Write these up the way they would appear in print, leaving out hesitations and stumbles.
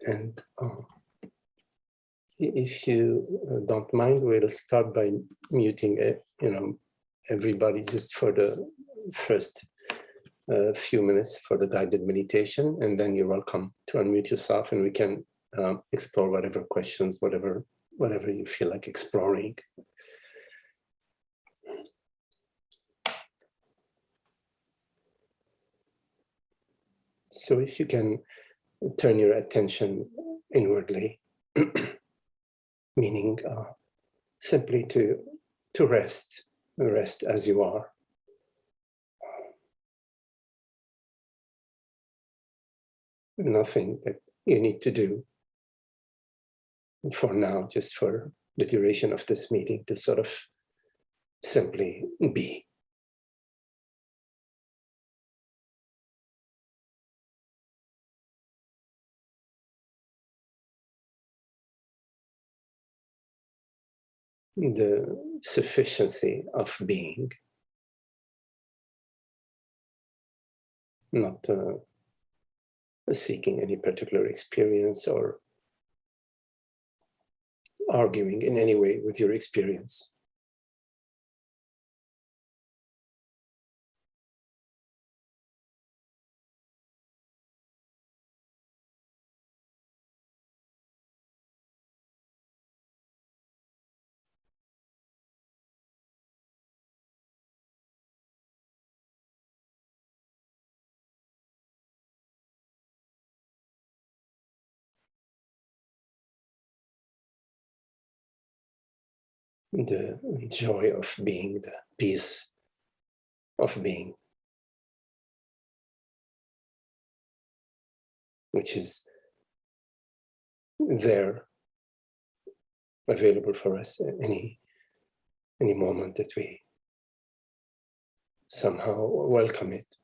And if you don't mind, we'll start by muting, everybody just for the first few minutes for the guided meditation, and then you're welcome to unmute yourself, and we can explore whatever questions, whatever you feel like exploring. So if you can turn your attention inwardly, meaning simply to rest as you are. Nothing that you need to do for now, just for the duration of this meeting, to sort of simply be. The sufficiency of being, not seeking any particular experience or arguing in any way with your experience. The joy of being, the peace of being, which is there, available for us at any moment that we somehow welcome it.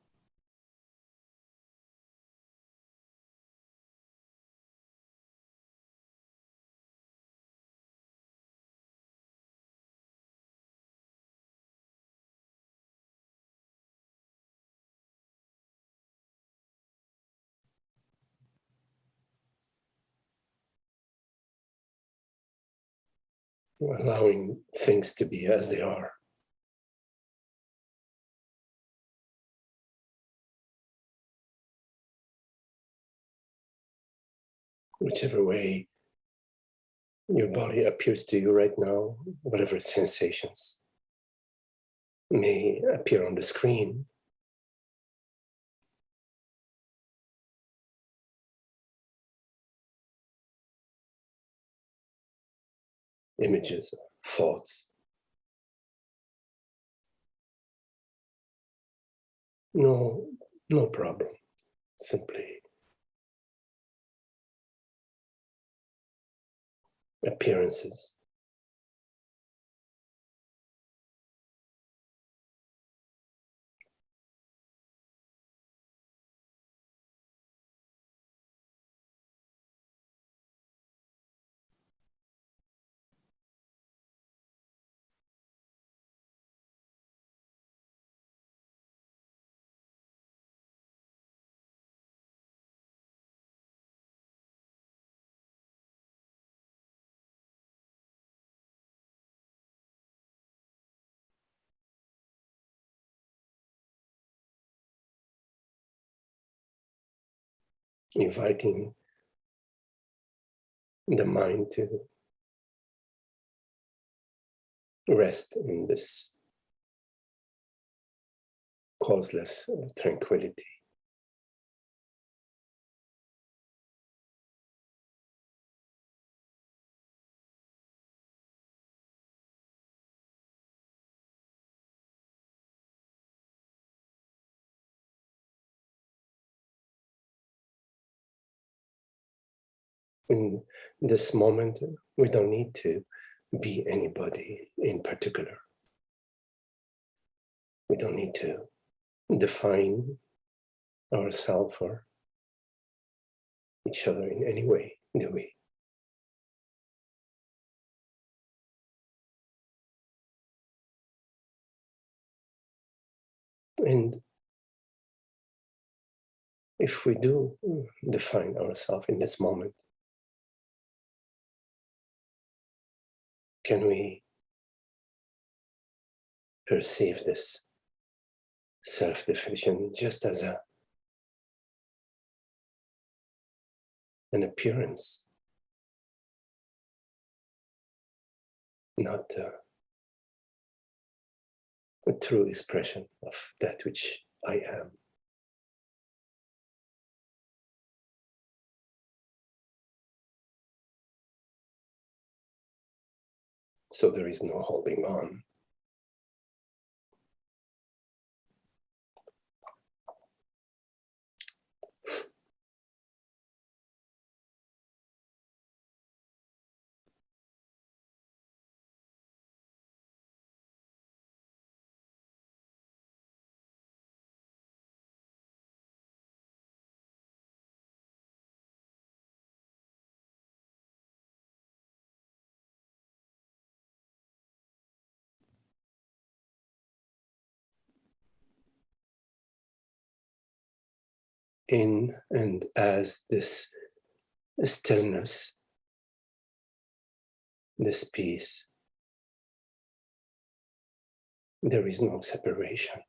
Allowing things to be as they are. Whichever way your body appears to you right now, whatever sensations may appear on the screen. Images, thoughts. No problem. Simply appearances. Inviting the mind to rest in this causeless tranquility. In this moment, we don't need to be anybody in particular. We don't need to define ourselves or each other in any way, do we? And if we do define ourselves in this moment, can we perceive this self-definition just as an appearance, not a true expression of that which I am. So there is no holding on. In and as this stillness, this peace, there is no separation.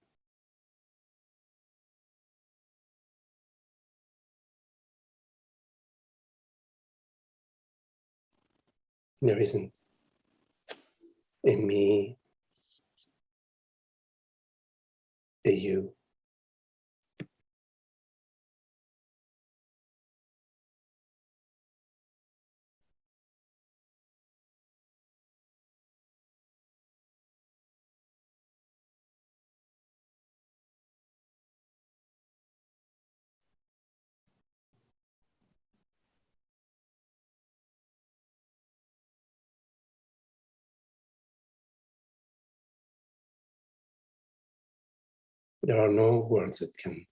There isn't a me, a you. There are no words that can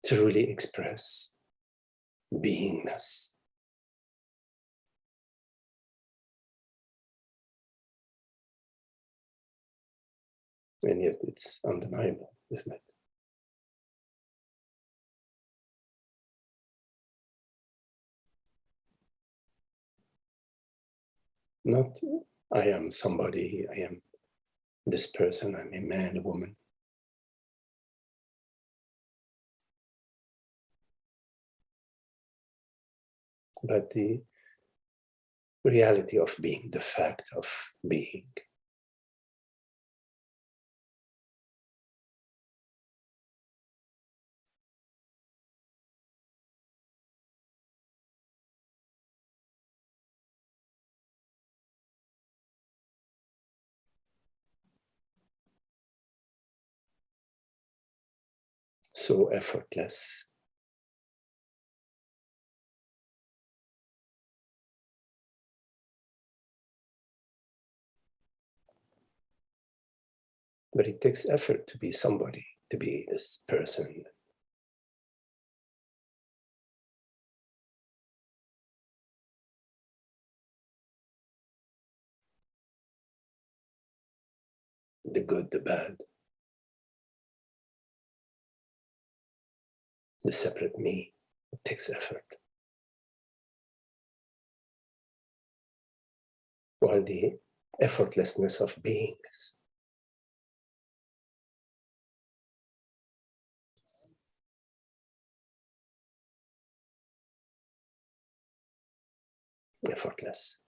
truly express beingness. And yet it's undeniable, isn't it? Not I am somebody, I am this person, I'm a man, a woman. But the reality of being, the fact of being. So effortless. But it takes effort to be somebody, to be this person. The good, the bad, the separate me. It takes effort. While the effortlessness of being is effortless.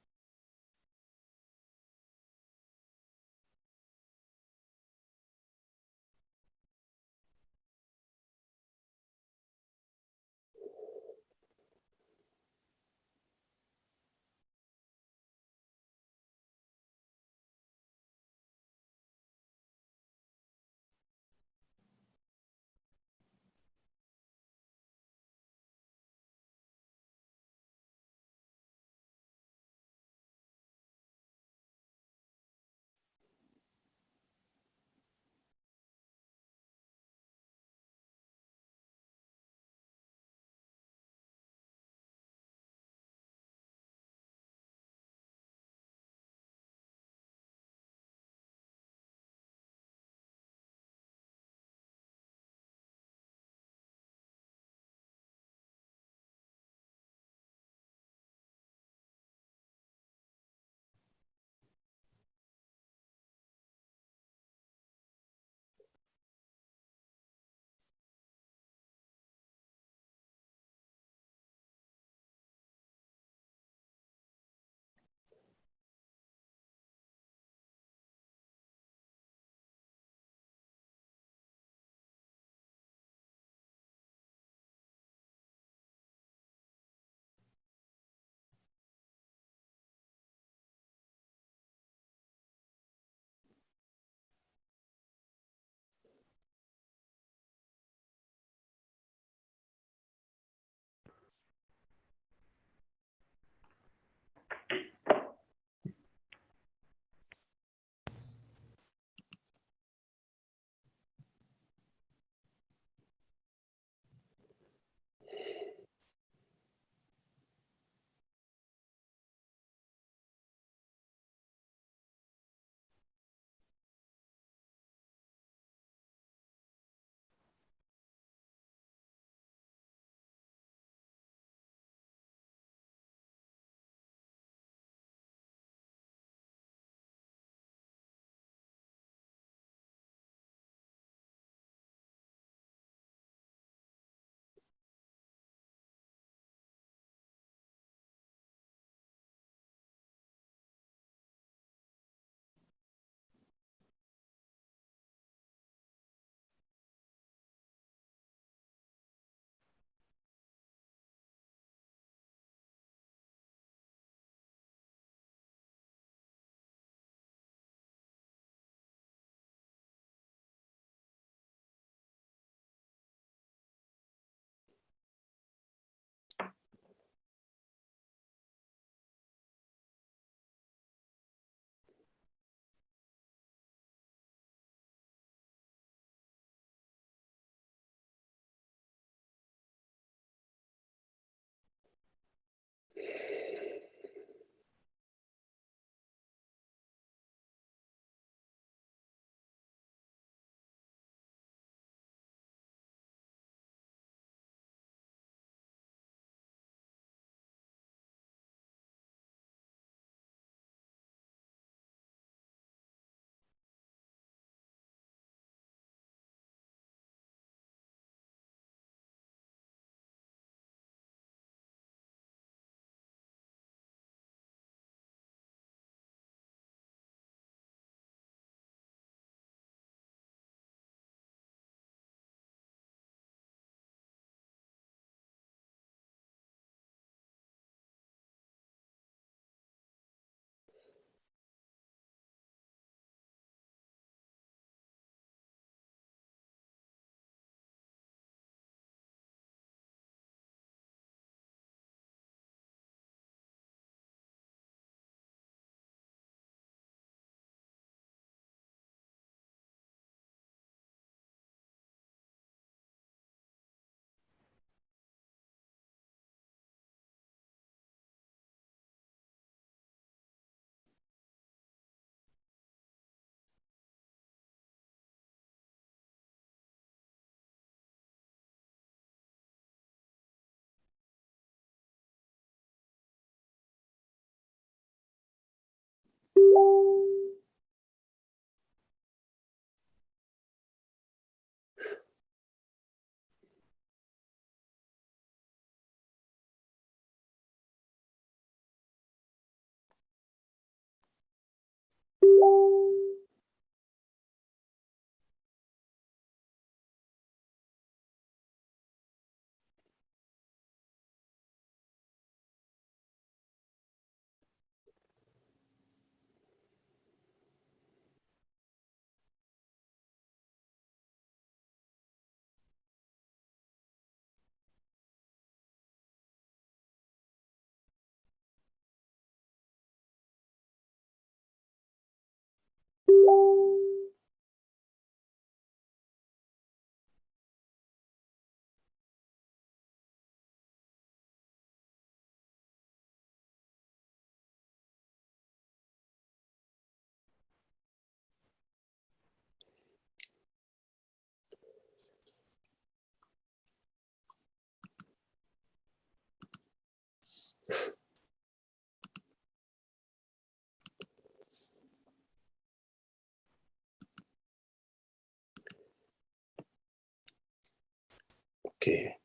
Okay.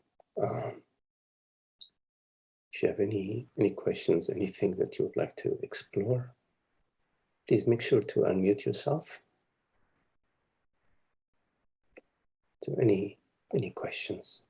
If you have any questions, anything that you would like to explore, please make sure to unmute yourself. To any questions.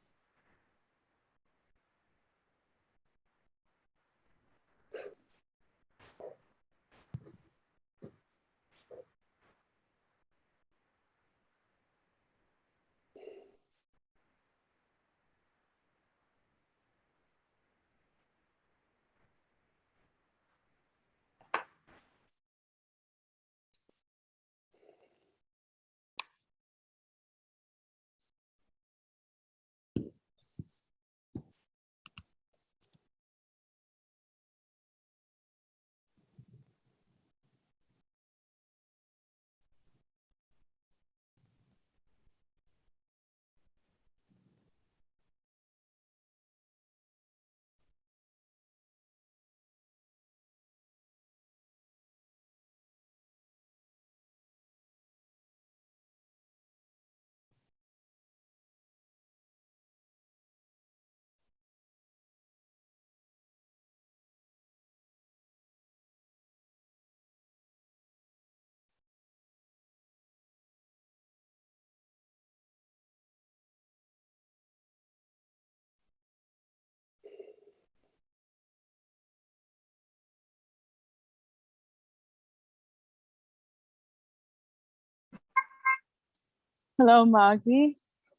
Hello, Magdi.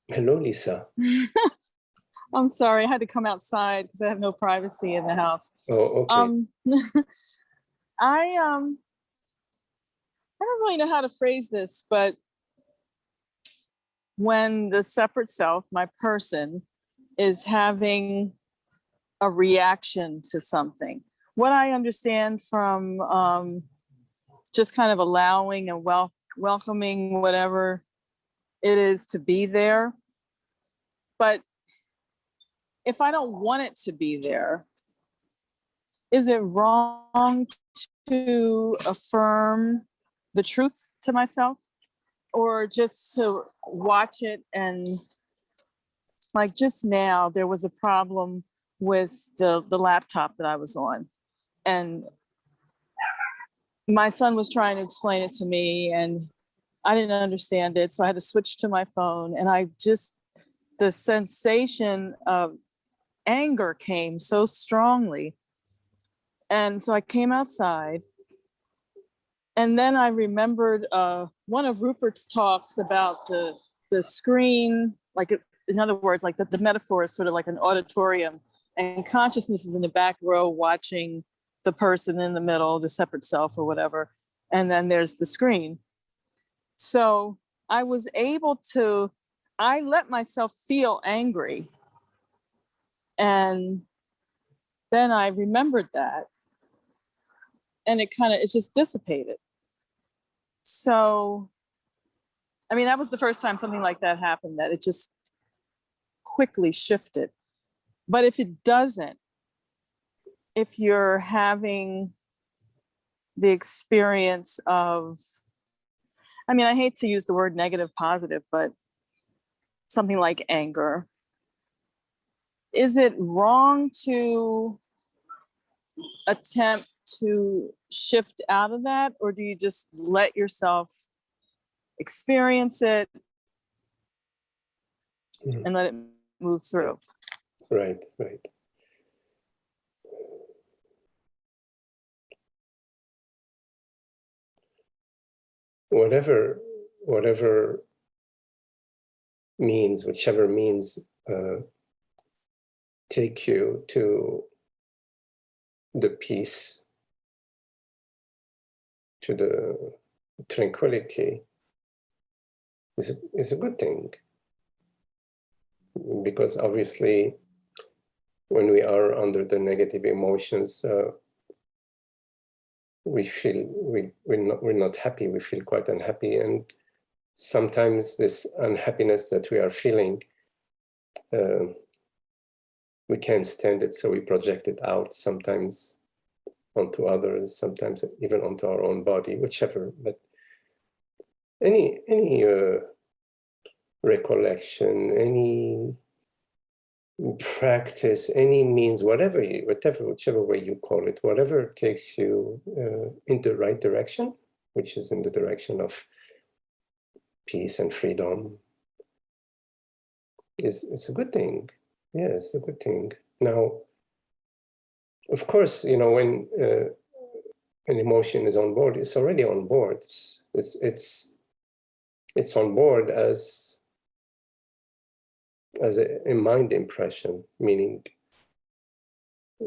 Hello, Lisa. I'm sorry, I had to come outside because I have no privacy in the house. Oh, okay. I don't really know how to phrase this, but when the separate self, my person, is having a reaction to something, what I understand from just kind of allowing and welcoming whatever it is to be there. But if I don't want it to be there, is it wrong to affirm the truth to myself, or just to watch it? And like just now, there was a problem with the laptop that I was on, and my son was trying to explain it to me, and I didn't understand it, so I had to switch to my phone. And the sensation of anger came so strongly. And so I came outside, and then I remembered one of Rupert's talks about the screen, like in other words, like the metaphor is sort of like an auditorium, and consciousness is in the back row watching the person in the middle, the separate self or whatever, and then there's the screen. So I was able to, I let myself feel angry, and then I remembered that, and it just dissipated. So, I mean, that was the first time something like that happened, that it just quickly shifted. But if it doesn't, if you're having the experience of, I mean, I hate to use the word negative, positive, but something like anger, is it wrong to attempt to shift out of that? Or do you just let yourself experience it and let it move through? Right. Whatever means, whichever means take you to the peace, to the tranquility, is a good thing. Because obviously, when we are under the negative emotions, we feel we're not happy. We feel quite unhappy, and sometimes this unhappiness that we are feeling, we can't stand it, so we project it out, sometimes onto others, sometimes even onto our own body, whichever. But any recollection, any practice, any means, whichever way you call it, whatever takes you in the right direction, which is in the direction of peace and freedom, it's a good thing. Yeah, it's a good thing. Now, of course, when an emotion is on board, it's already on board. It's on board as a mind impression, meaning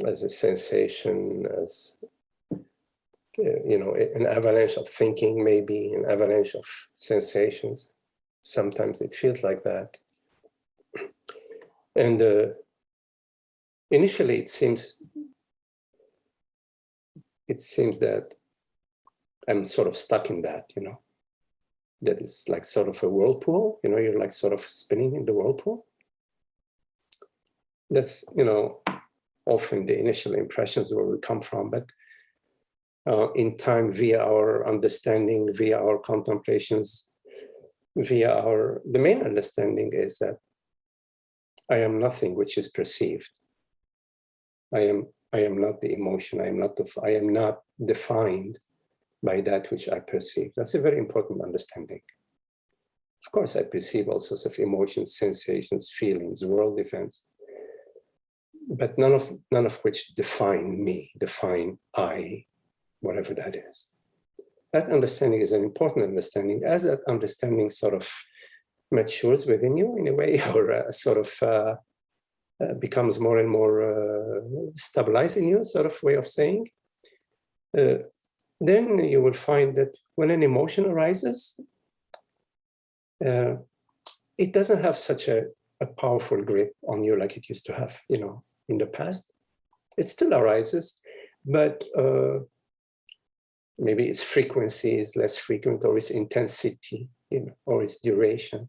as a sensation, as an avalanche of thinking, maybe an avalanche of sensations. Sometimes it feels like that. And initially, it seems that I'm sort of stuck in that, that is like sort of a whirlpool, you're like sort of spinning in the whirlpool. That's, often the initial impressions where we come from, but in time, via our understanding, via our contemplations, the main understanding is that I am nothing which is perceived. I am not the emotion. I am not defined by that which I perceive. That's a very important understanding. Of course, I perceive all sorts of emotions, sensations, feelings, world events, but none of which define me, define I, whatever that is. That understanding is an important understanding. As that understanding sort of matures within you in a way, or sort of becomes more and more stabilized in you, sort of way of saying, then you will find that when an emotion arises, it doesn't have such a powerful grip on you like it used to have, in the past. It still arises, but maybe its frequency is less frequent, or its intensity, or its duration.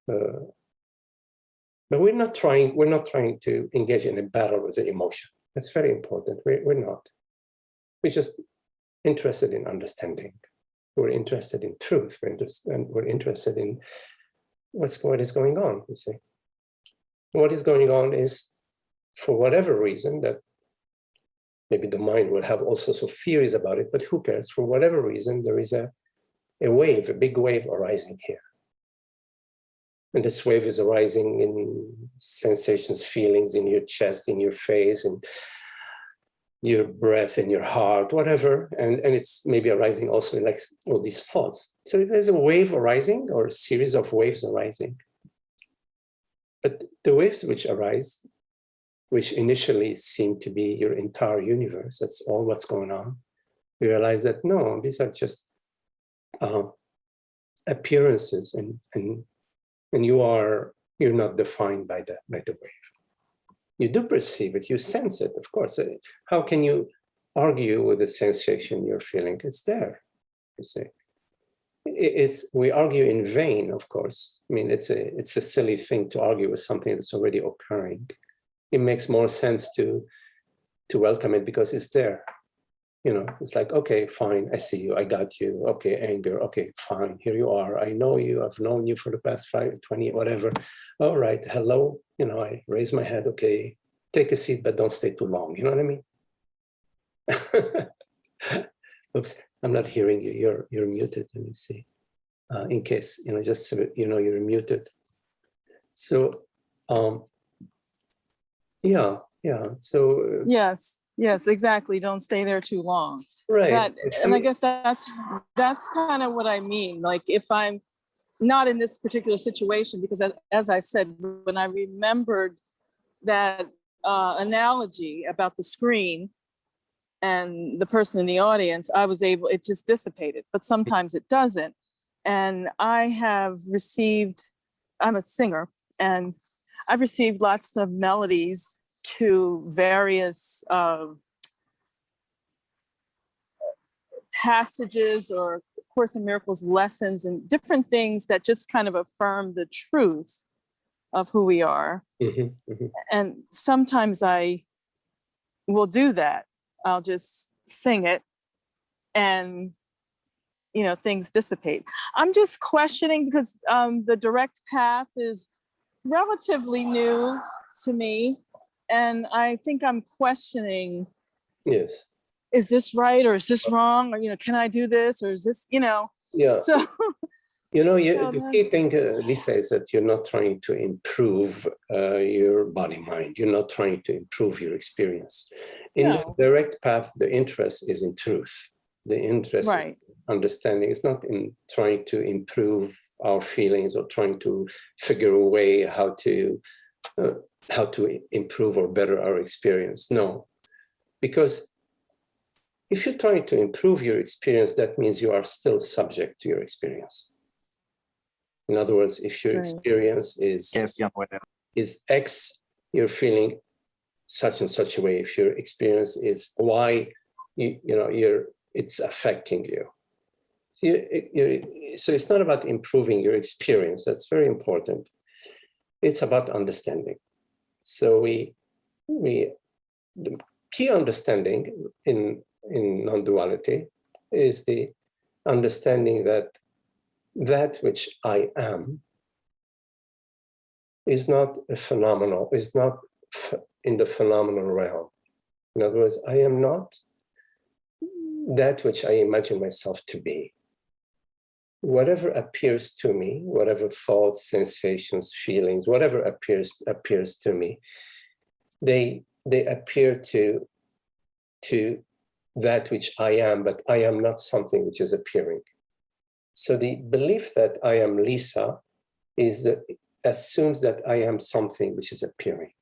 But we're not trying to engage in a battle with the emotion. That's very important. We're not. We're just interested in understanding. We're interested in truth. We're interested in what is going on, you see. What is going on is, for whatever reason, that maybe the mind will have all sorts of theories about it, but who cares? For whatever reason, there is a big wave arising here. And this wave is arising in sensations, feelings in your chest, in your face, and your breath, in your heart, whatever. And it's maybe arising also in like all these thoughts. So there's a wave arising, or a series of waves arising. But the waves which arise, which initially seem to be your entire universe, that's all what's going on, you realize that no, these are just appearances, and you're not defined by the wave. You do perceive it, you sense it, of course. How can you argue with the sensation you're feeling? It's there, you see. We argue in vain, of course. I mean, it's a silly thing to argue with something that's already occurring. It makes more sense to welcome it because it's there. It's like, okay, fine, I see you, I got you. Okay, anger, okay, fine, here you are. I know you, I've known you for the past 5, 20, whatever. All right, hello, I raise my head, okay, take a seat, but don't stay too long, you know what I mean? Oops, I'm not hearing you, you're muted, let me see. In case, just so you're muted. So, yeah, so. Yes, exactly. Don't stay there too long. Right. And I guess that's kind of what I mean. Like if I'm not in this particular situation, because as I said, when I remembered that analogy about the screen and the person in the audience, it just dissipated, but sometimes it doesn't. And I'm a singer, and I've received lots of melodies to various passages or Course in Miracles lessons and different things that just kind of affirm the truth of who we are. Mm-hmm, mm-hmm. And sometimes I will do that. I'll just sing it and things dissipate. I'm just questioning because the direct path is relatively new to me, and I think I'm questioning, Yes. is this right or is this wrong? Or, you know, can I do this or is this, you know? Yeah. So, You know, so the key thing, Lisa, is that you're not trying to improve your body-mind. You're not trying to improve your experience. In no. the direct path, the interest is in truth. The interest Right. in understanding is not in trying to improve our feelings or trying to figure a way how to improve or better our experience. No, because if you're trying to improve your experience, that means you are still subject to your experience. In other words, if your experience is X, you're feeling such and such a way. If your experience is Y, it's affecting you. So it's not about improving your experience. That's very important. It's about understanding. So the key understanding in non-duality is the understanding that which I am is not a phenomenal, is not in the phenomenal realm. In other words, I am not that which I imagine myself to be. Whatever appears to me, whatever thoughts, sensations, feelings, whatever appears to me, they appear to that which I am, but I am not something which is appearing. So the belief that I am Lisa assumes that I am something which is appearing,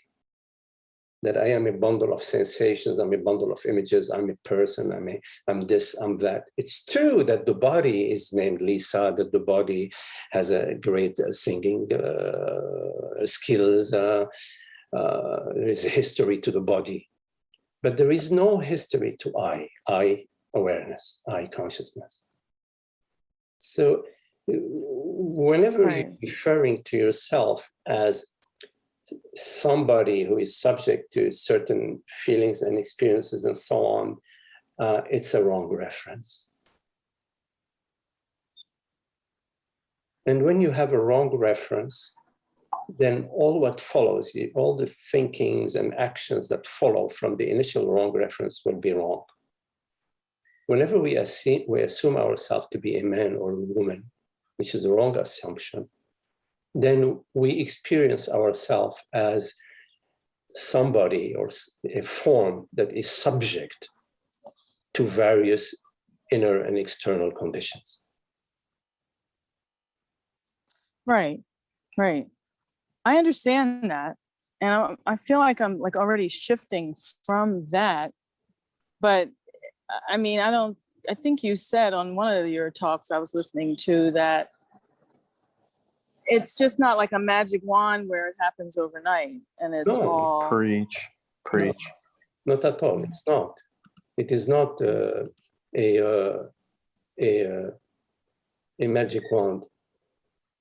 that I am a bundle of sensations, I'm a bundle of images, I'm a person, I'm this, I'm that. It's true that the body is named Lisa, that the body has a great singing skills, there is a history to the body, but there is no history to I awareness, I consciousness. So whenever you're referring to yourself as somebody who is subject to certain feelings and experiences and so on, it's a wrong reference. And when you have a wrong reference, then all what follows, all the thinkings and actions that follow from the initial wrong reference will be wrong. Whenever we assume ourselves to be a man or a woman, which is a wrong assumption, then we experience ourselves as somebody or a form that is subject to various inner and external conditions. Right. I understand that. And I feel like I'm like already shifting from that. But I mean, I think you said on one of your talks I was listening to that it's just not like a magic wand where it happens overnight and it's all. Preach. No, not at all. It's not. It is not a magic wand.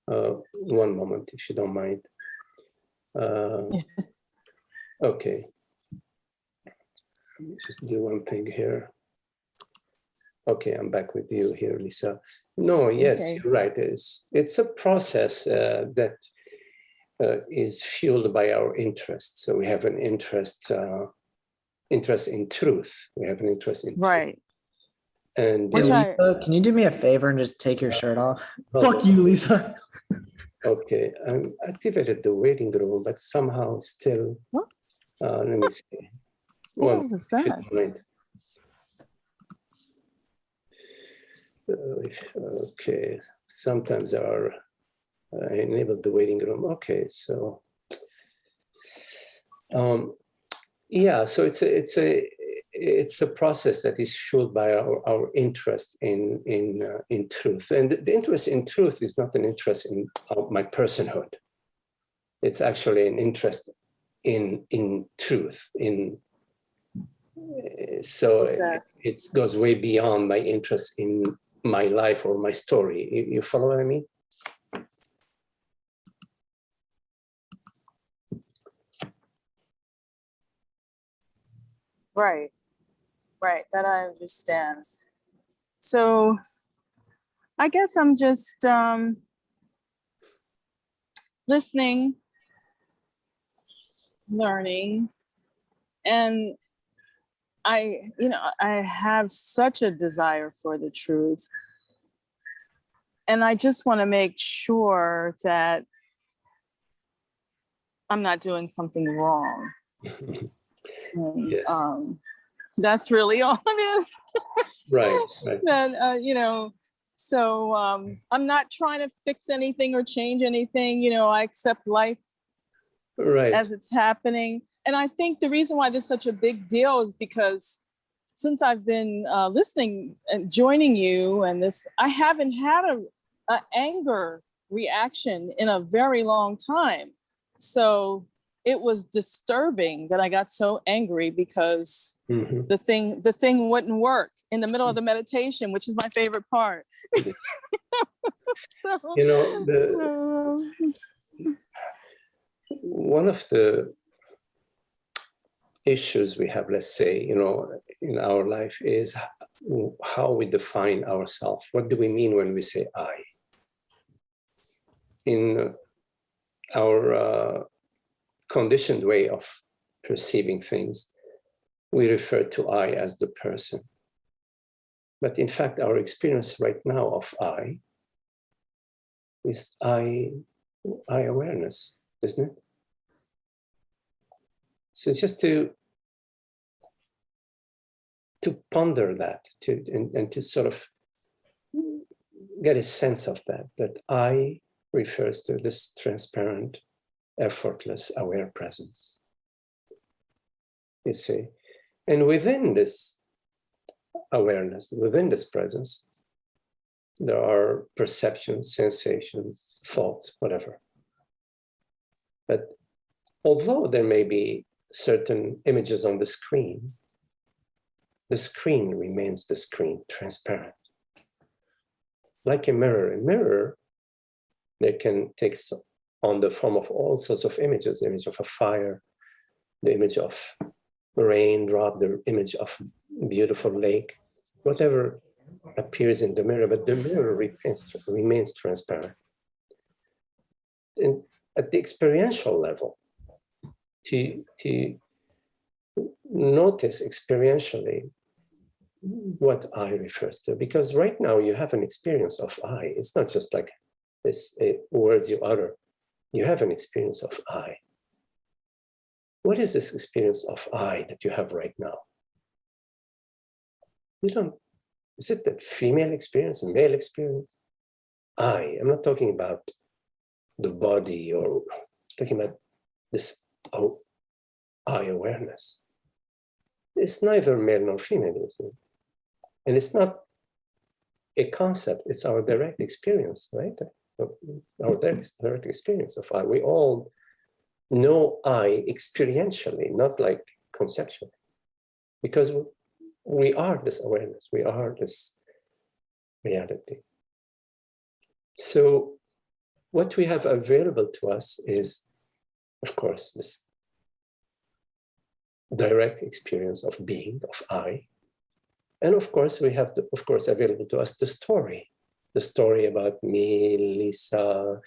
One moment, if you don't mind. Okay. Let me just do one thing here. Okay, I'm back with you here, Lisa. No, yes, you're right. It's a process that is fueled by our interest. So we have an interest in truth. We have an interest in truth. And Lisa, can you do me a favor and just take your shirt off? Fuck you, Lisa. Okay, I activated the waiting room, but somehow still. What? Let me see. What was that? Okay, sometimes there are. I enabled the waiting room. Okay, so yeah, so it's a process that is fueled by our interest in truth, and the interest in truth is not an interest in my personhood. It's actually an interest in truth. So it goes way beyond my interest in my life or my story. You follow what I mean? Right, that I understand. So I guess I'm just listening learning. And I have such a desire for the truth. And I just want to make sure that I'm not doing something wrong. And, Yes. that's really all it is. Right. That, so I'm not trying to fix anything or change anything. I accept life Right. as it's happening. And I think the reason why this is such a big deal is because since I've been listening and joining you and this, I haven't had a anger reaction in a very long time. So it was disturbing that I got so angry because the thing wouldn't work in the middle of the meditation, which is my favorite part. So, one of the issues we have, let's say, in our life is how we define ourselves. What do we mean when we say I? In our conditioned way of perceiving things, we refer to I as the person. But in fact, our experience right now of I is I awareness, isn't it? So just to ponder that, and to sort of get a sense of that I refers to this transparent, effortless, aware presence. You see, and within this awareness, within this presence, there are perceptions, sensations, thoughts, whatever. But although there may be certain images on the screen remains the screen, transparent. Like a mirror, they can take on the form of all sorts of images, the image of a fire, the image of a raindrop, the image of a beautiful lake, whatever appears in the mirror, but the mirror remains transparent. And at the experiential level, to notice experientially what I refers to, because right now you have an experience of I. It's not just like this words you utter. You have an experience of I. What is this experience of I that you have right now? Is it the female experience, male experience? I'm not talking about the body, or talking about this I awareness. It's neither male nor female, isn't it? And it's not a concept, it's our direct experience, right? Our direct experience of I. We all know I experientially, not like conceptually, because we are this awareness, we are this reality. So what we have available to us is, of course, this direct experience of being, of I. And of course, we have, available to us the story about me, Lisa,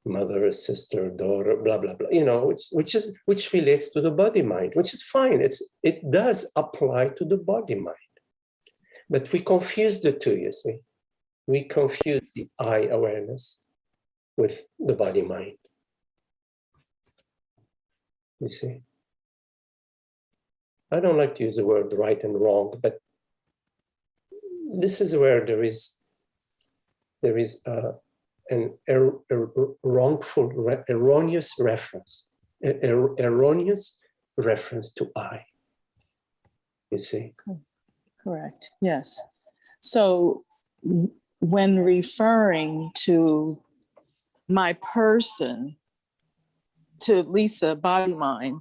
mother, sister, daughter, blah, blah, blah, which relates to the body mind, which is fine. It does apply to the body mind. But we confuse the two, you see. We confuse the I awareness with the body mind. You see? I don't like to use the word right and wrong, but this is where there is an erroneous reference to I. You see? Correct. Yes. So when referring to my person, to Lisa, body mind,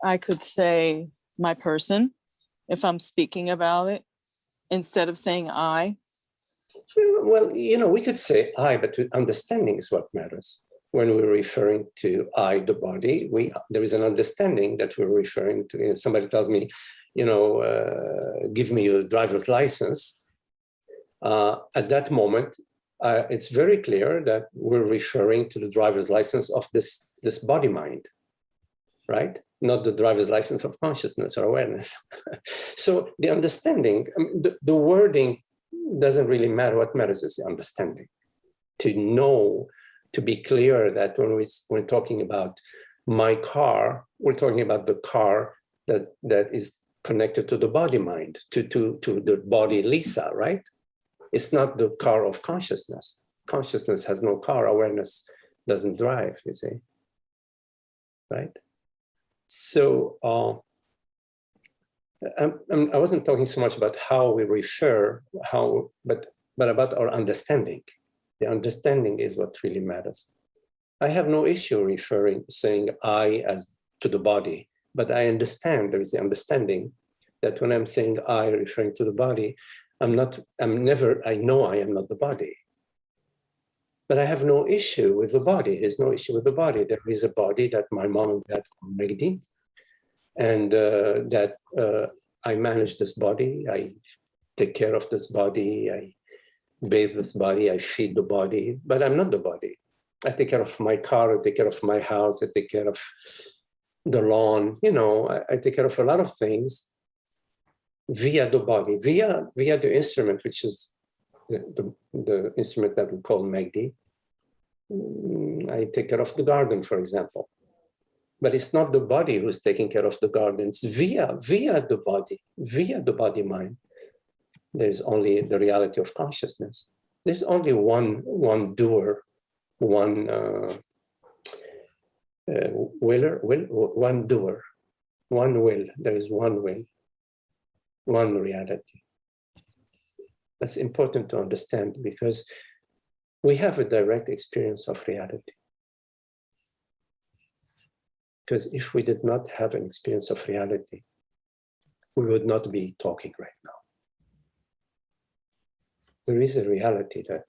I could say my person if I'm speaking about it, instead of saying I. Well, we could say I, but understanding is what matters. When we're referring to I, the body, there is an understanding that we're referring to. Somebody tells me, give me your driver's license. At that moment, it's very clear that we're referring to the driver's license of this body mind. right? Not the driver's license of consciousness or awareness. So the understanding, the wording doesn't really matter. What matters is the understanding. To know, to be clear that when we're talking about my car, we're talking about the car that is connected to the body mind, to the body Lisa, right? It's not the car of consciousness. Consciousness has no car, awareness doesn't drive, you see, right? So I wasn't talking so much about how we refer, but about our understanding. The understanding is what really matters. I have no issue saying I as to the body, but I understand, there is the understanding that when I'm saying I referring to the body, I know I am not the body. But I have no issue with the body. There's no issue with the body. There is a body that my mom and dad call Megdi, and that I manage this body. I take care of this body. I bathe this body. I feed the body, but I'm not the body. I take care of my car. I take care of my house. I take care of the lawn. You know, I take care of a lot of things via the body, via the instrument, which is the instrument that we call Megdi. I take care of the garden, for example. But it's not the body who's taking care of the garden. It's via the body mind. There's only the reality of consciousness. There's only one doer, one one doer, one will. There is one will, one reality. That's important to understand because we have a direct experience of reality. Because if we did not have an experience of reality, we would not be talking right now. There is a reality that.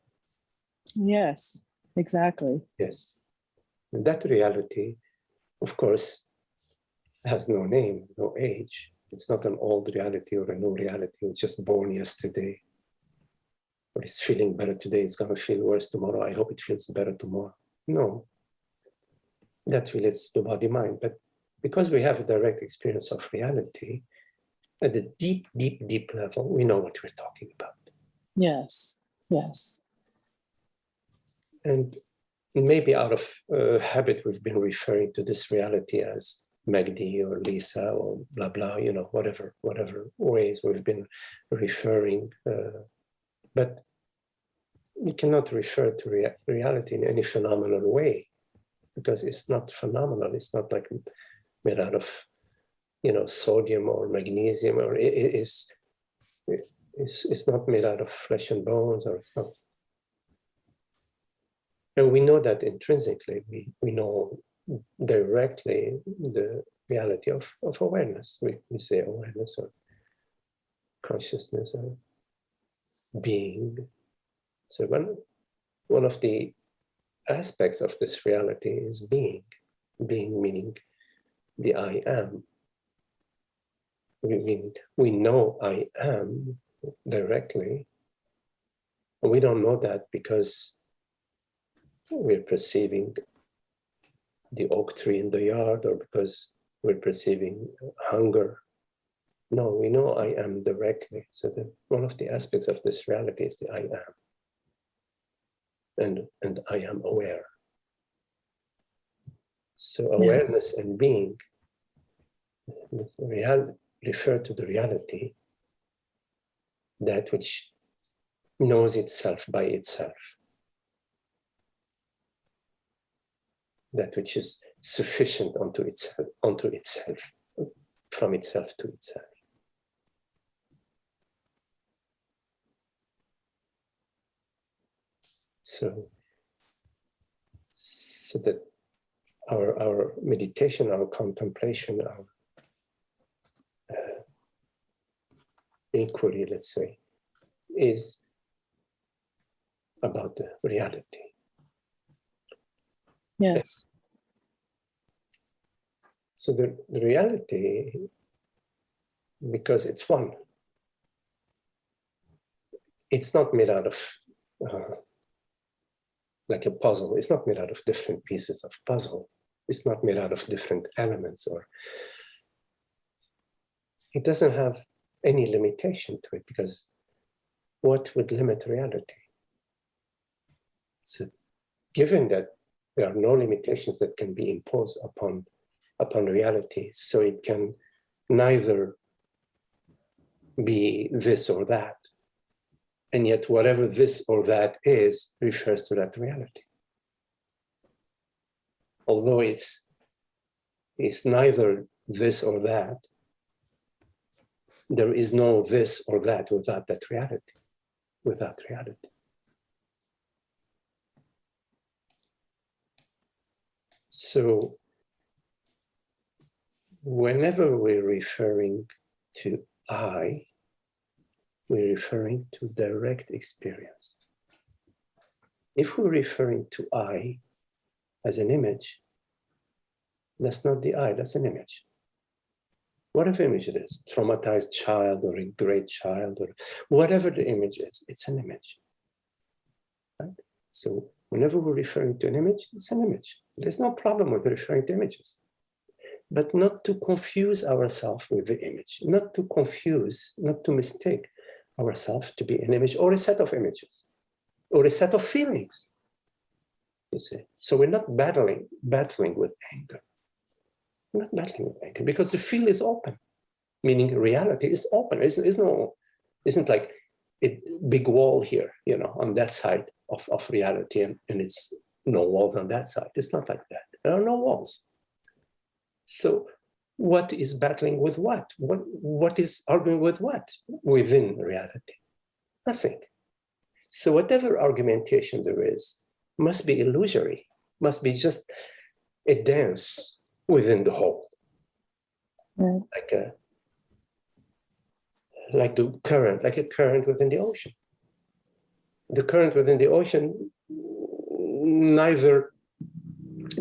Yes, exactly. Yes. And that reality, of course, has no name, no age. It's not an old reality or a new reality. It's just born yesterday. Or it's feeling better today. It's going to feel worse tomorrow. I hope it feels better tomorrow. No. That relates to the body mind. But because we have a direct experience of reality, at the deep, deep, deep level, we know what we're talking about. Yes, yes. And maybe out of habit, we've been referring to this reality as Megdi or Lisa or blah, blah, you know, whatever ways we've been referring. But you cannot refer to reality in any phenomenal way because it's not phenomenal. It's not like made out of, you know, sodium or magnesium, or it's not made out of flesh and bones, or it's not. And we know that intrinsically, we know directly the reality of awareness. We say awareness or consciousness or being. So one of the aspects of this reality is being. Being meaning the I am. We know I am directly. And we don't know that because we're perceiving the oak tree in the yard or because we're perceiving hunger. No, we know I am directly. So that one of the aspects of this reality is the I am. And I am aware. So awareness and being refer to the reality, that which knows itself by itself. That which is sufficient unto itself, from itself to itself. So that our meditation, our contemplation, our inquiry, let's say, is about the reality. Yes. So the reality, because it's one, it's not made out of like a puzzle. It's not made out of different pieces of puzzle. It's not made out of different elements, or it doesn't have any limitation to it, because what would limit reality? So given that there are no limitations that can be imposed upon reality, so it can neither be this or that, and yet whatever this or that is refers to that reality. Although it's neither this or that, there is no this or that without that reality, without reality. So whenever we're referring to I, we're referring to direct experience. If we're referring to I as an image, that's not the I, that's an image. Whatever image it is, traumatized child or a great child, or whatever the image is, it's an image. Right? So whenever we're referring to an image, it's an image. There's no problem with referring to images. But not to confuse ourselves with the image, not to confuse, not to mistake ourselves to be an image or a set of images or a set of feelings, you see. So we're not battling with anger. We're not battling with anger because the field is open, meaning reality is open. Isn't like a big wall here, you know, on that side of reality, and it's no walls on that side. It's not like that. There are no walls. So what is battling with what? What is arguing with what within reality? Nothing. So whatever argumentation there is must be illusory, must be just a dance within the whole. Right. Like the current, like a current within the ocean. The current within the ocean neither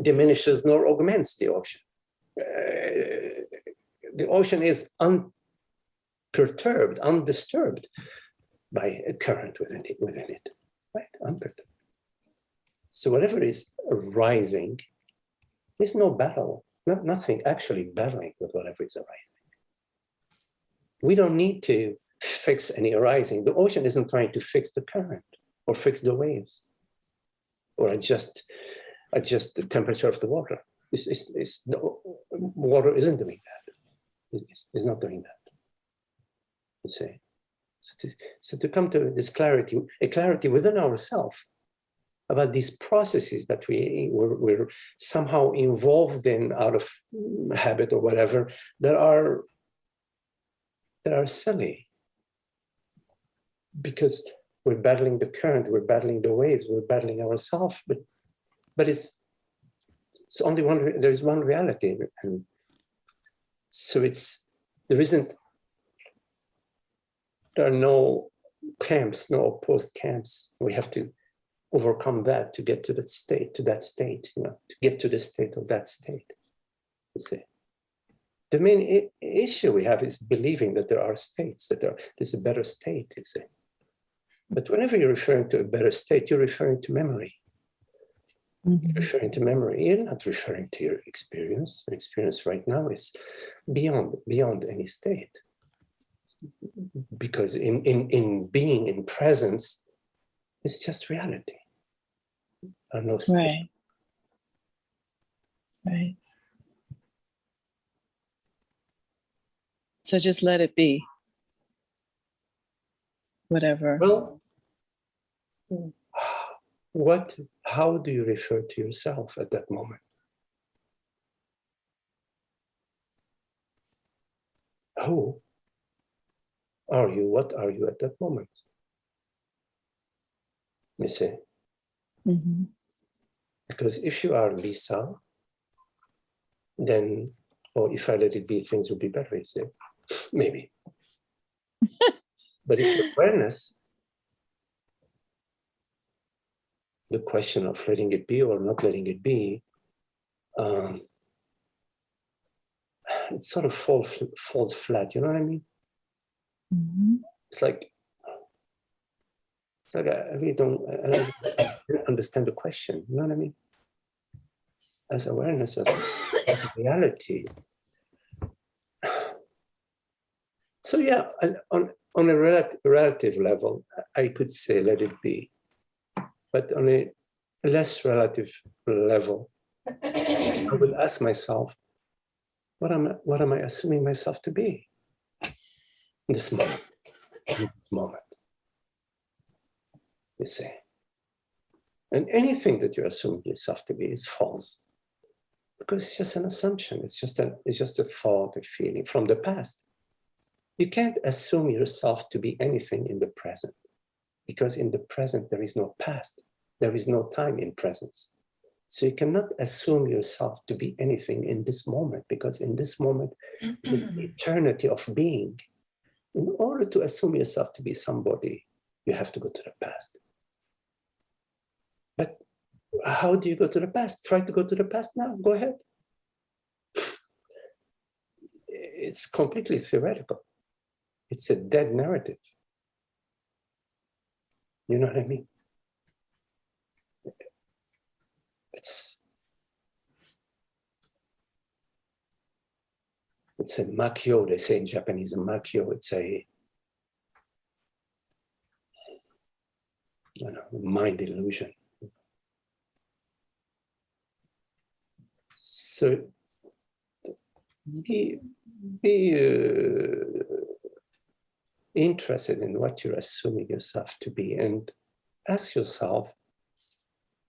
diminishes nor augments the ocean. The ocean is unperturbed, undisturbed by a current within it, right? Unperturbed. So whatever is arising, there's no battle, nothing actually battling with whatever is arising. We don't need to fix any arising. The ocean isn't trying to fix the current or fix the waves or adjust the temperature of the water. Water isn't doing that. It's not doing that. You see. So to come to this clarity, a clarity within ourselves about these processes that we're somehow involved in out of habit or whatever, that are silly. Because we're battling the current, we're battling the waves, we're battling ourselves, but it's only one, there's one reality. And so there are no camps, no opposed camps. We have to overcome that to get to that state, you know, to get to the state of that state, you see. The main issue we have is believing that there are states, that there's a better state, you see. But whenever you're referring to a better state, you're referring to memory. Mm-hmm. You're referring to memory. You're not referring to your experience. Your experience right now is beyond any state. Because in being in presence, it's just reality. There are no states. Right. Right. So just let it be. Whatever. Well, how do you refer to yourself at that moment? Who are you? What are you at that moment? You see? Mm-hmm. Because if you are Lisa, then, or if I let it be, things will be better, you see? Maybe. But if awareness, the question of letting it be or not letting it be, it sort of falls flat, you know what I mean? Mm-hmm. It's like I really don't understand the question, you know what I mean? as awareness, as reality. So yeah, on a relative level, I could say let it be. But on a less relative level, I will ask myself, what am I assuming myself to be in this moment? In this moment, you see. And anything that you assume yourself to be is false, because it's just an assumption. It's just a thought, a feeling from the past. You can't assume yourself to be anything in the present, because in the present there is no past. There is no time in presence. So you cannot assume yourself to be anything in this moment, because in this moment is the eternity of being. In order to assume yourself to be somebody, you have to go to the past. But how do you go to the past? Try to go to the past now. Go ahead. It's completely theoretical. It's a dead narrative. You know what I mean? It's a makyo, they say in Japanese, a makyo, it's a mind illusion. So be interested in what you're assuming yourself to be, and ask yourself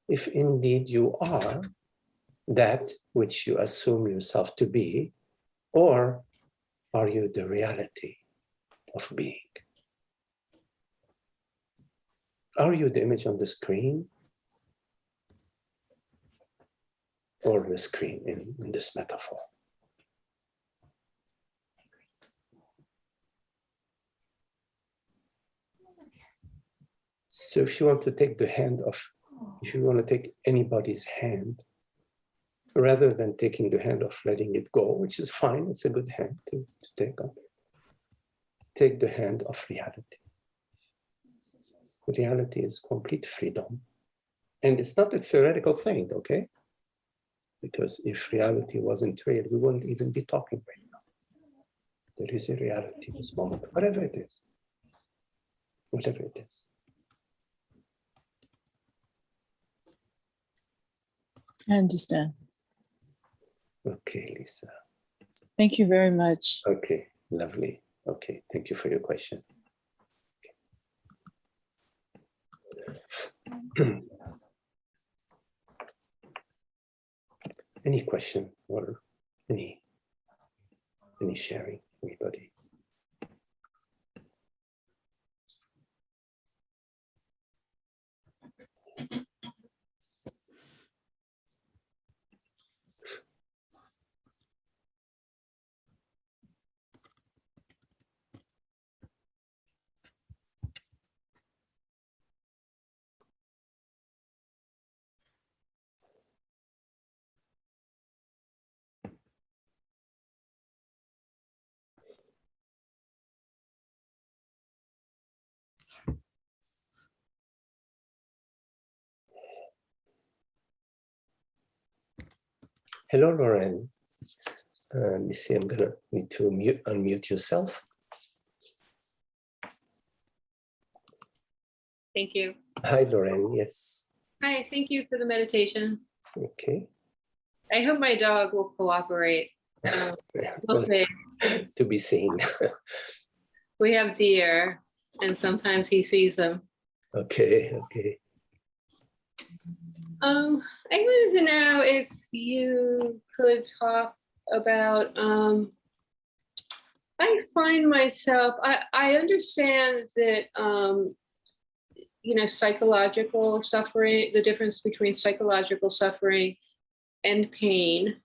if indeed you are that which you assume yourself to be, or are you the reality of being? Are you the image on the screen, or the screen in this metaphor? So if you want to take if you want to take anybody's hand, rather than taking the hand of letting it go, which is fine, it's a good hand to take on, take the hand of reality. Reality is complete freedom. And it's not a theoretical thing, okay? Because if reality wasn't real, we wouldn't even be talking right now. There is a reality in this moment, whatever it is. Whatever it is. I understand. Okay, Lisa. Thank you very much. Okay, lovely. Okay, thank you for your question. Any question or any sharing, anybody? Hello, Lauren. Let me see, I'm gonna need to unmute yourself. Thank you. Hi, Lauren, yes. Hi, thank you for the meditation. Okay. I hope my dog will cooperate. We'll see. To be seen. We have deer, and sometimes he sees them. Okay, okay. I wanted to know if you could talk about, I find myself, I understand that, psychological suffering, the difference between psychological suffering and pain.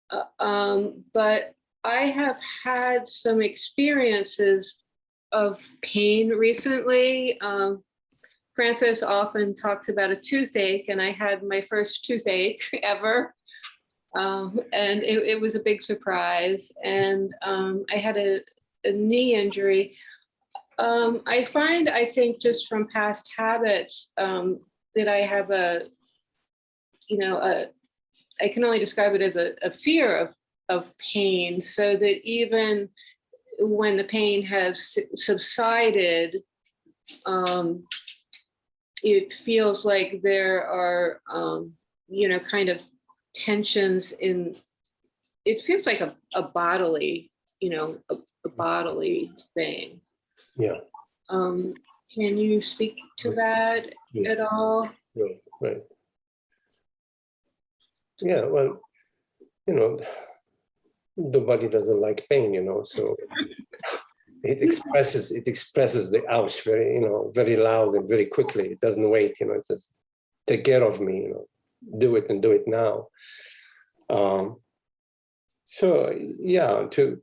But I have had some experiences of pain recently. Francis often talks about a toothache, and I had my first toothache ever. And it was a big surprise. And I had a knee injury. I think just from past habits, that I have a I can only describe it as a fear of pain, so that even when the pain has subsided, it feels like there are, kind of tensions in, it feels like a bodily, a bodily thing. Yeah. Can you speak to that at all? Right. Right. Yeah. Well, the body doesn't like pain, so it expresses the ouch very, very loud and very quickly. It doesn't wait, it says, take care of me, do it and do it now. So yeah, to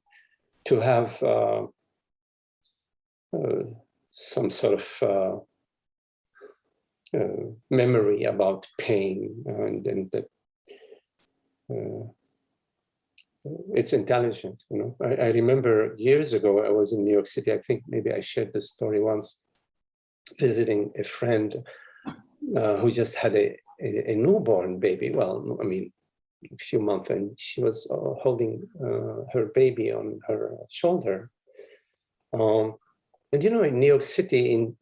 have some sort of memory about pain, and that it's intelligent. I remember years ago, I was in New York City. I think maybe I shared this story once, visiting a friend who just had a newborn baby. Well, I mean, a few months, and she was holding her baby on her shoulder. And in New York City, in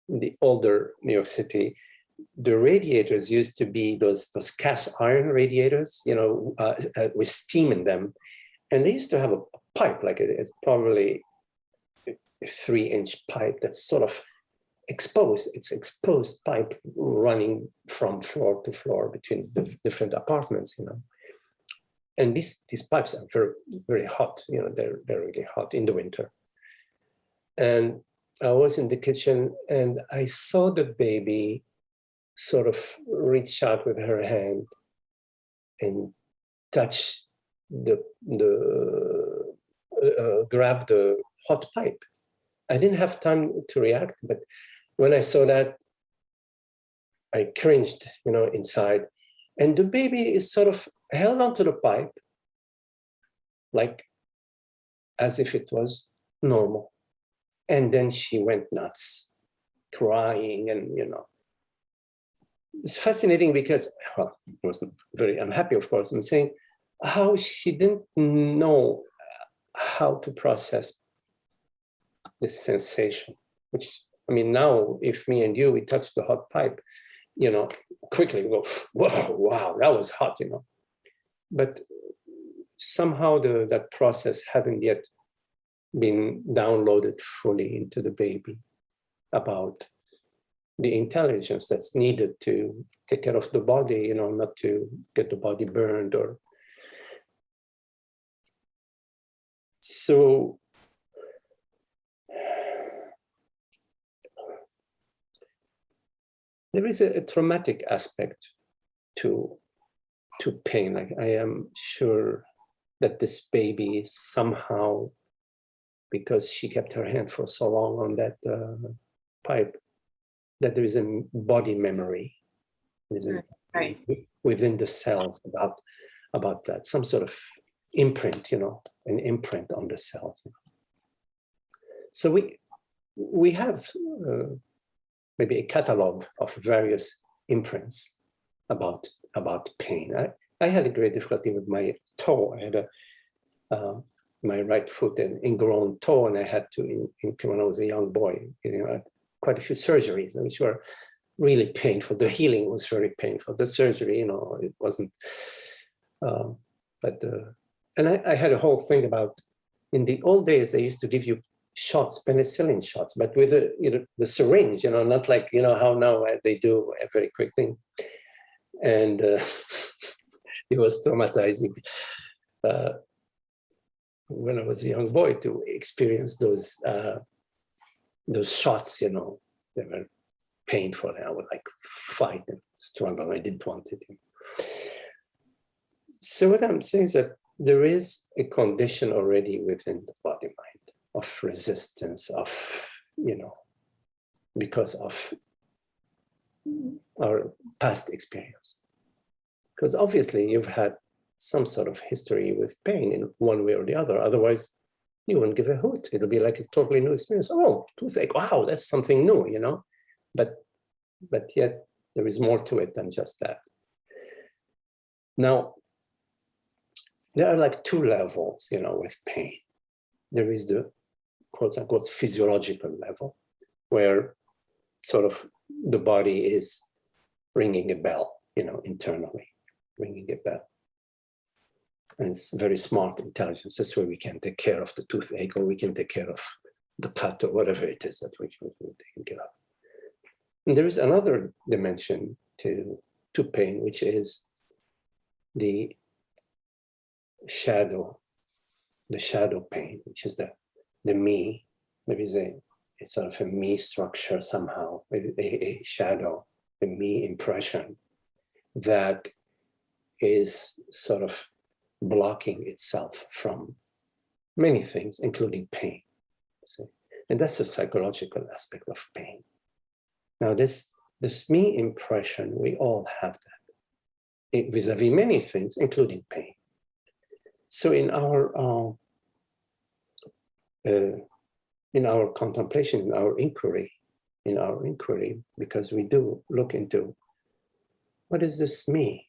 the older New York City, the radiators used to be those cast iron radiators, with steam in them, and they used to have a pipe, like it's probably a 3-inch pipe that's sort of exposed. It's exposed pipe running from floor to floor between the different apartments, And these pipes are very, very hot. They're really hot in the winter. And I was in the kitchen, and I saw the baby sort of reach out with her hand and touch grab the hot pipe. I didn't have time to react, but when I saw that, I cringed, inside. And the baby is sort of held onto the pipe, like as if it was normal. And then she went nuts, crying, and it's fascinating because, well, I was very unhappy, of course. I'm saying how she didn't know how to process this sensation, which, I mean, now if me and you, we touch the hot pipe, quickly we go, whoa, wow, that was hot, But somehow that process hadn't yet been downloaded fully into the baby about the intelligence that's needed to take care of the body, not to get the body burned or. So there is a traumatic aspect to pain. Like, I am sure that this baby somehow, because she kept her hand for so long on that pipe, that there is a body memory Right. within the cells about that, some sort of imprint, an imprint on the cells. So we have maybe a catalog of various imprints about pain. I had a great difficulty with my toe. I had my right foot an ingrown toe, and I had to, when I was a young boy, quite a few surgeries, which were really painful. The healing was very painful. The surgery, it wasn't. And I had a whole thing about, in the old days, they used to give you shots, penicillin shots, but with the syringe, not like, how now they do a very quick thing. And it was traumatizing when I was a young boy to experience those shots, they were painful. I would like fight and struggle. I didn't want it. So what I'm saying is that there is a condition already within the body-mind of resistance, of, because of our past experience. Because obviously you've had some sort of history with pain in one way or the other. Otherwise, you wouldn't give a hoot. It'll be like a totally new experience. Oh, toothache, wow, that's something new, But yet there is more to it than just that. Now, there are like two levels, with pain. There is the quote unquote physiological level, where sort of the body is ringing a bell, internally, ringing a bell. And it's very smart intelligence. That's where we can take care of the toothache, or we can take care of the cut, or whatever it is that we can take care of. And there is another dimension to pain, which is the shadow pain, which is the me. Maybe it's sort of a me structure somehow, maybe a shadow, a me impression that is sort of blocking itself from many things, including pain. See? And that's the psychological aspect of pain. Now, this me impression, we all have that vis-a-vis many things, including pain. So in our contemplation, in our inquiry, because we do look into what is this me?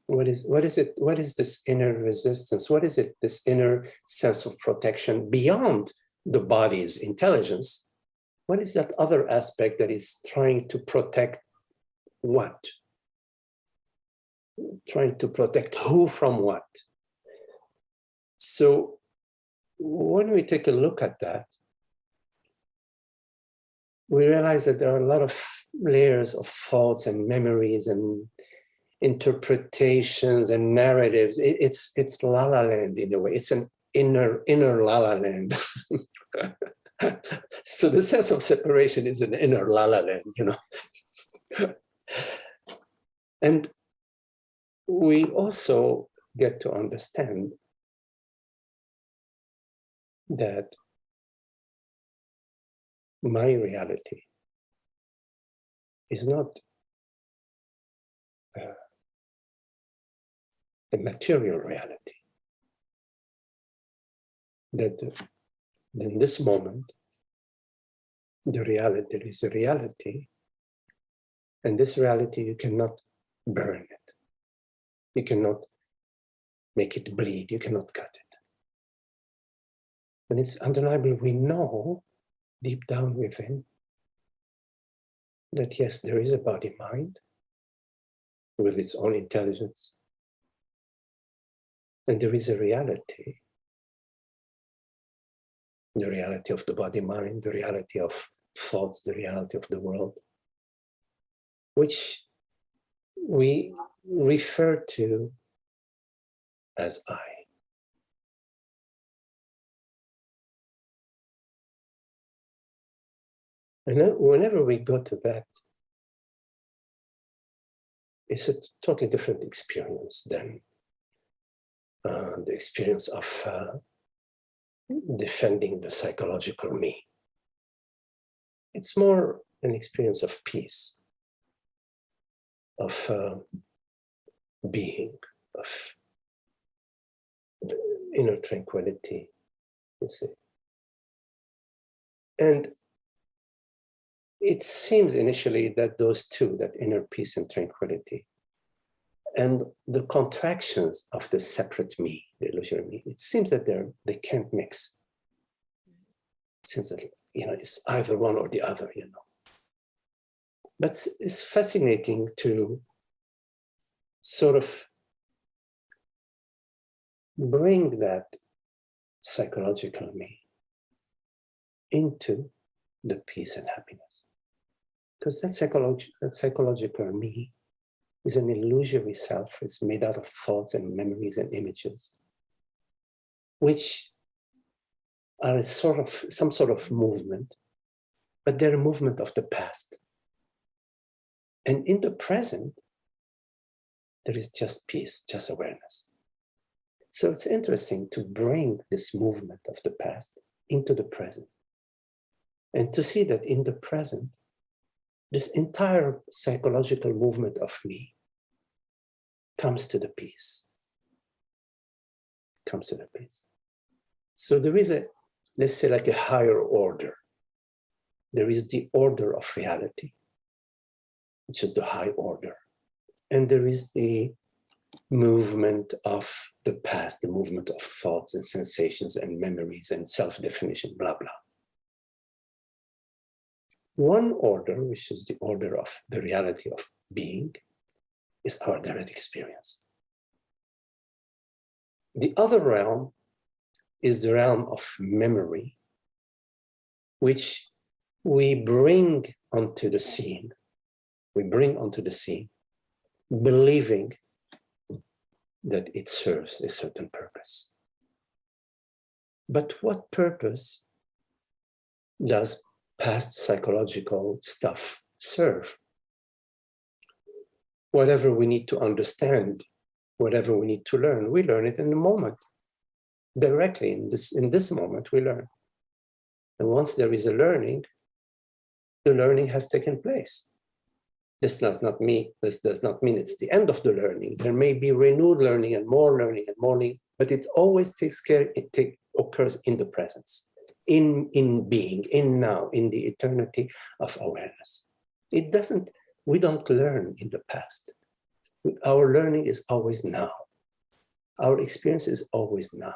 What is it? What is this inner resistance? What is it? This inner sense of protection beyond the body's intelligence? What is that other aspect that is trying to protect what? Trying to protect who from what? So when we take a look at that, we realize that there are a lot of layers of thoughts and memories and interpretations and narratives. It's La La Land in a way. It's an inner La La Land. So the sense of separation is an inner La La Land, And we also get to understand that my reality is not a material reality. That in this moment, there is a reality, and this reality you cannot burn it. You cannot make it bleed. You cannot cut it. And it's undeniable. We know deep down within that yes, there is a body-mind with its own intelligence, and there is a reality. The reality of the body-mind, the reality of thoughts, the reality of the world, which we refer to as I. And then whenever we go to that, it's a totally different experience than the experience of defending the psychological me. It's more an experience of peace, of being, of inner tranquility, you see. And it seems initially that those two, that inner peace and tranquility, and the contractions of the separate me, the illusory me, it seems that they can't mix. It seems that it's either one or the other, But it's fascinating to sort of bring that psychological me into the peace and happiness. Because that psychological me is an illusory self. It's made out of thoughts and memories and images, which are some sort of movement, but they're a movement of the past. And in the present, there is just peace, just awareness. So it's interesting to bring this movement of the past into the present, and to see that in the present, this entire psychological movement of me comes to the peace. Comes to the peace. So there is let's say like a higher order. There is the order of reality, which is the high order. And there is the movement of the past, the movement of thoughts and sensations and memories and self-definition, blah, blah. One order, which is the order of the reality of being, is our direct experience. The other realm is the realm of memory, which we bring onto the scene. We bring onto the scene, believing that it serves a certain purpose. But what purpose does past psychological stuff serve? Whatever we need to understand, whatever we need to learn, we learn it in the moment. Directly in this moment, we learn. And once there is a learning, the learning has taken place. This does not mean it's the end of the learning. There may be renewed learning and more learning, but it always occurs in the presence, in being, in now, in the eternity of awareness. We don't learn in the past. Our learning is always now. Our experience is always now.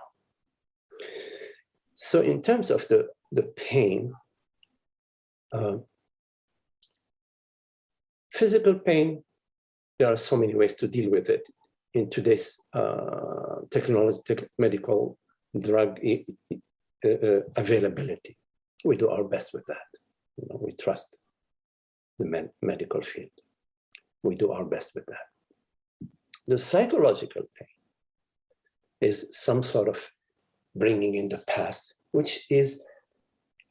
So in terms of the pain, physical pain, there are so many ways to deal with it in today's medical drug availability. We do our best with that. We trust the medical field. We do our best with that. The psychological pain is some sort of bringing in the past, which is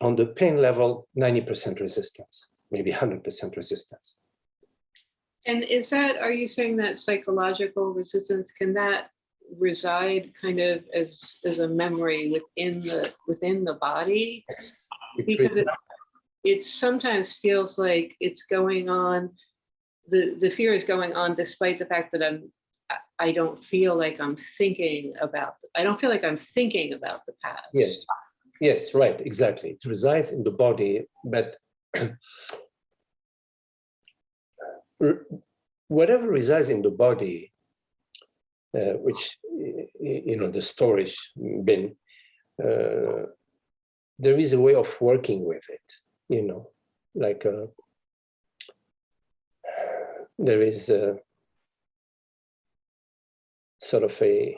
on the pain level, 90% resistance, maybe 100% resistance. And are you saying that psychological resistance, can that reside kind of as a memory within the body? Yes. Because it sometimes feels like it's going on, the fear is going on despite the fact that I don't feel like I'm thinking about the past. Yes. Yes, right, exactly. It resides in the body, but whatever resides in the body, which, the storage bin, there is a way of working with it, like there is a sort of a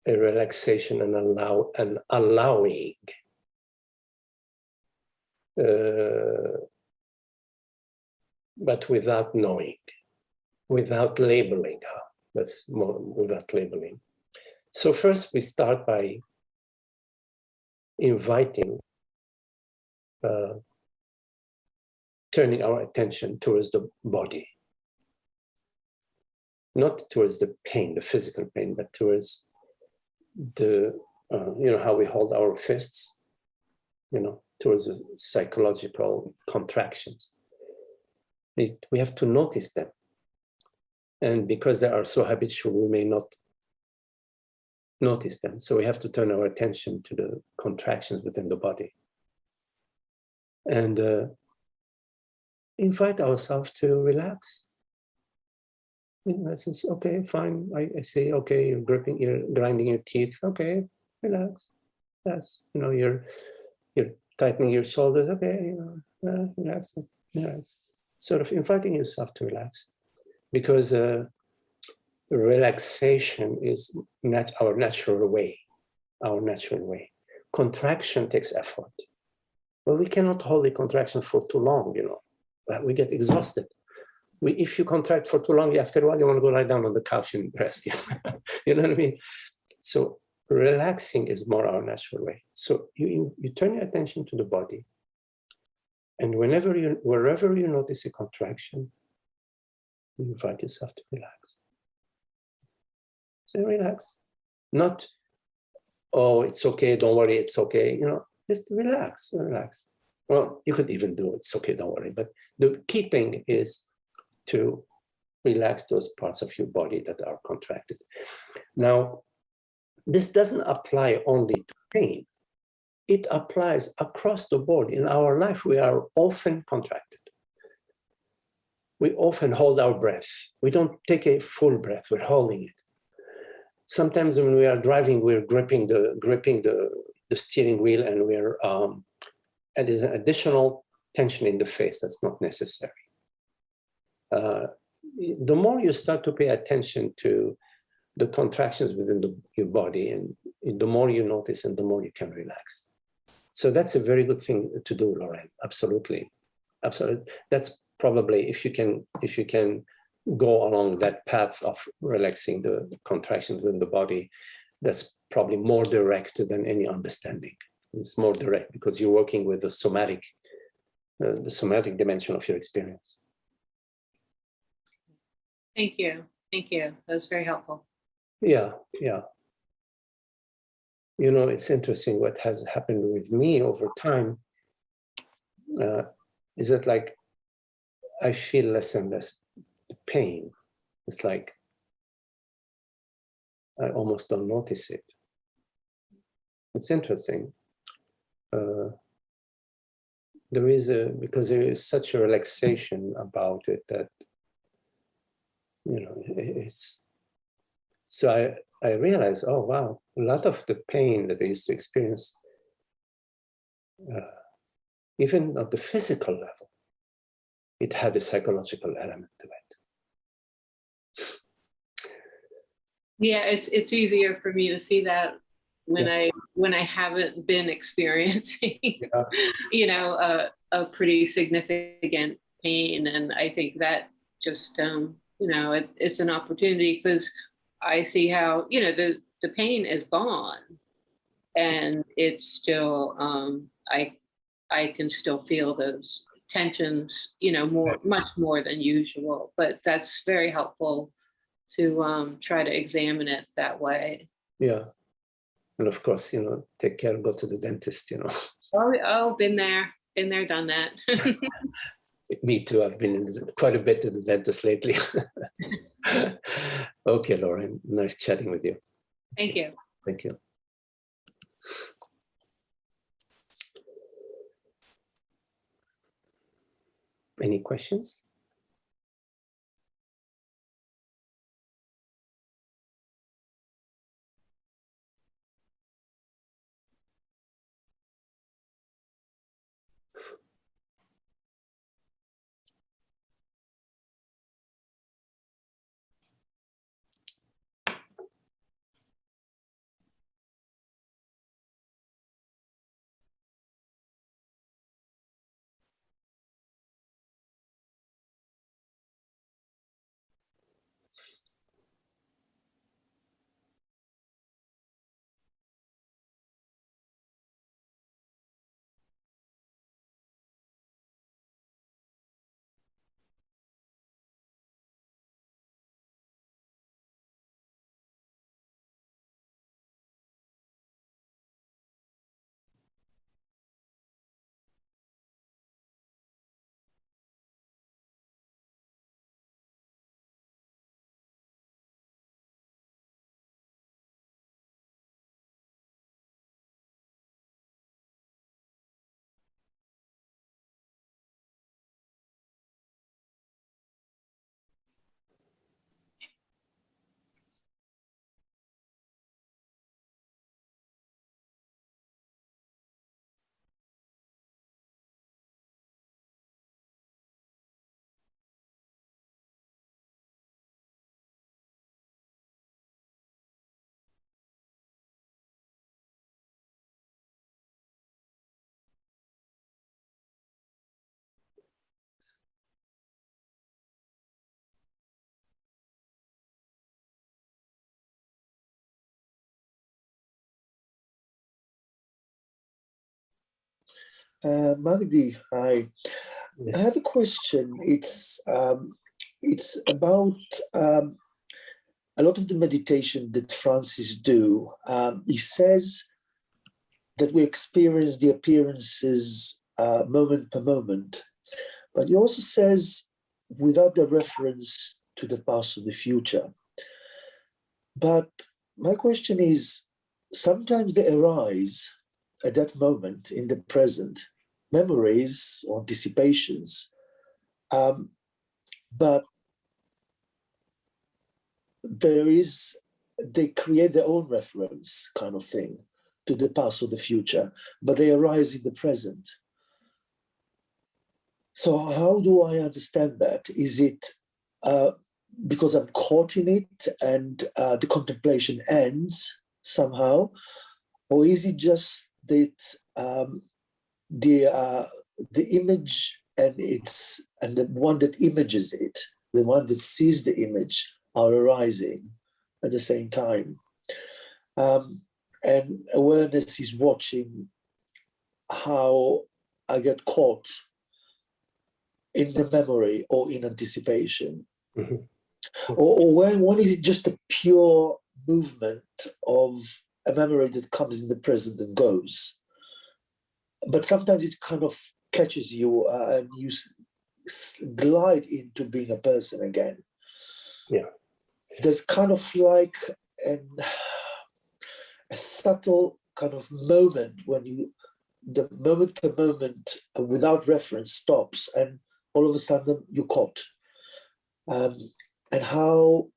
relaxation and allowing. But without knowing, without labeling. That's more without labeling. So first we start by inviting, turning our attention towards the body. Not towards the pain, the physical pain, but towards the, how we hold our fists, towards the psychological contractions. We have to notice them. And because they are so habitual, we may not notice them. So we have to turn our attention to the contractions within the body. And invite ourselves to relax. It's okay, fine. I say, okay, you're grinding your teeth. Okay, relax. Yes, you're tightening your shoulders. Okay, relax. Sort of inviting yourself to relax, because relaxation is our natural way. Contraction takes effort. Well, we cannot hold the contraction for too long, we get exhausted. If you contract for too long, after a while, you want to go lie down on the couch and rest. You know what I mean? So relaxing is more our natural way. So you turn your attention to the body. And wherever you notice a contraction, you invite yourself to relax. So relax. Not, oh, it's okay, don't worry, it's okay. Just relax. Well, you could even do it's okay, don't worry. But the key thing is to relax those parts of your body that are contracted. Now, this doesn't apply only to pain. It applies across the board. In our life, we are often contracted. we often hold our breath. We don't take a full breath, we're holding it. Sometimes when we are driving, we're gripping the steering wheel, and and there's an additional tension in the face that's not necessary. The more you start to pay attention to the contractions within your body, and the more you notice and the more you can relax. So that's a very good thing to do, Lauren. Absolutely. Absolutely. That's probably, if you can go along that path of relaxing the contractions in the body, that's probably more direct than any understanding. It's more direct because you're working with the somatic dimension of your experience. Thank you. Thank you. That was very helpful. Yeah, yeah. You know, it's interesting what has happened with me over time is that, like, I feel less and less pain. It's like I almost don't notice it. It's interesting. Because there is such a relaxation about it that, you know, it's, so I realized, oh, wow, a lot of the pain that I used to experience, even at the physical level, it had a psychological element to it. Yeah, it's easier for me to see that when I haven't been experiencing, you know, a pretty significant pain, and I think that just you know, it's an opportunity, because I see how, you know, the pain is gone, and it's still I can still feel those tensions, you know, much more than usual. But that's very helpful to try to examine it that way. Yeah. And of course, you know, take care, go to the dentist, you know. Oh, been there, done that. Me too. I've been quite a bit to the dentist lately. Okay, Lauren, nice chatting with you. Thank you. Thank you. Any questions? Magdi, hi. Yes. I have a question. It's about a lot of the meditation that Francis do. He says that we experience the appearances moment per moment, but he also says without the reference to the past or the future. But my question is, sometimes they arise at that moment in the present, memories or anticipations, but they create their own reference kind of thing to the past or the future, but they arise in the present. So how do I understand that? Is it because I'm caught in it and the contemplation ends somehow? Or is it just that the image and the one that images it, the one that sees the image, are arising at the same time? And awareness is watching how I get caught in the memory or in anticipation. Mm-hmm. Or when is it just a pure movement of a memory that comes in the present and goes? But sometimes it kind of catches you and you glide into being a person again. Yeah. There's kind of like a subtle kind of moment when the moment to moment without reference stops and all of a sudden you're caught. And how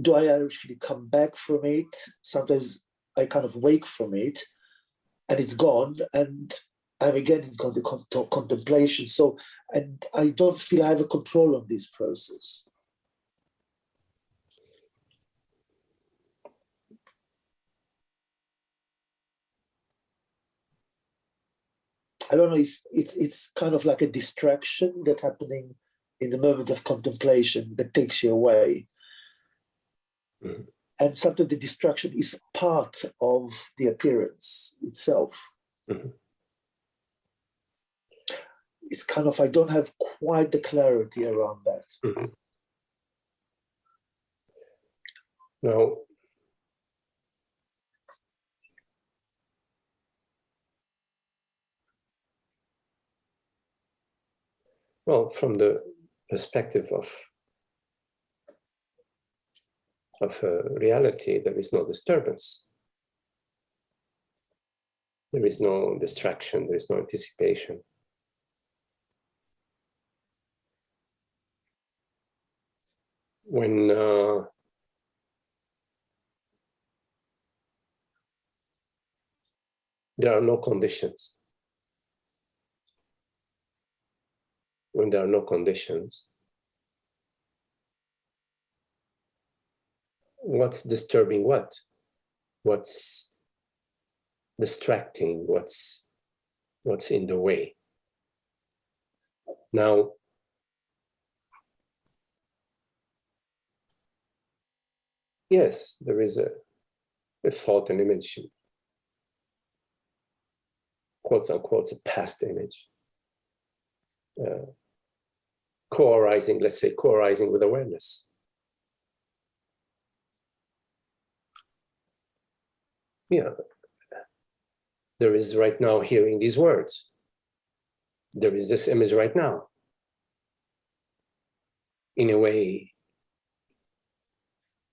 do I actually come back from it? Sometimes I kind of wake from it and it's gone and I'm again in contemplation. So, and I don't feel I have a control on this process. I don't know if it's kind of like a distraction that's happening in the moment of contemplation that takes you away. Mm-hmm. And sometimes the distraction is part of the appearance itself. Mm-hmm. It's kind of, I don't have quite the clarity around that. Mm-hmm. Now, well, from the perspective of reality, there is no disturbance. There is no distraction, there is no anticipation. When there are no conditions, when there are no conditions, what's disturbing what? What's distracting? What's in the way? Now, yes, there is a thought, an image, quotes unquote, a past image, co-arising, let's say, co-arising with awareness. Yeah, there is right now hearing these words. There is this image right now. In a way,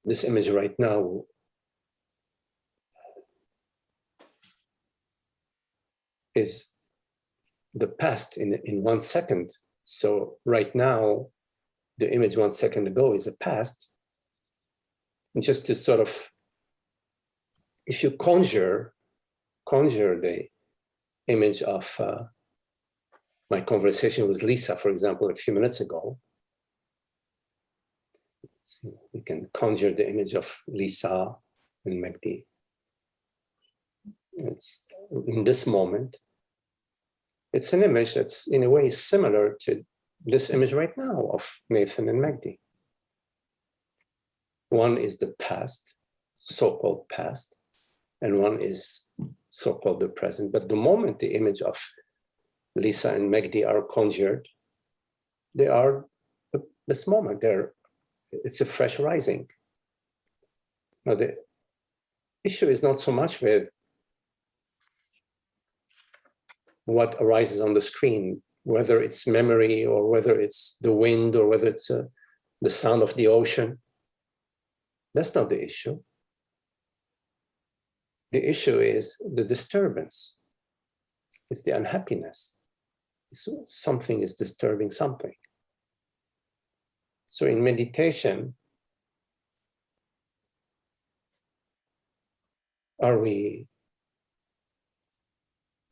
this image right now is the past in 1 second. So right now, the image 1 second ago is a past. And just to sort of, if you conjure the image of my conversation with Lisa, for example, a few minutes ago, so you can conjure the image of Lisa and Magdi. It's in this moment. It's an image that's in a way similar to this image right now of Nathan and Magdi. One is the past, so-called past, and one is so-called the present. But the moment the image of Lisa and Magdi are conjured, they are this moment. It's a fresh rising. Now the issue is not so much with what arises on the screen, whether it's memory or whether it's the wind or whether it's the sound of the ocean. That's not the issue. The issue is the disturbance. It's the unhappiness. Something is disturbing something. So in meditation, are we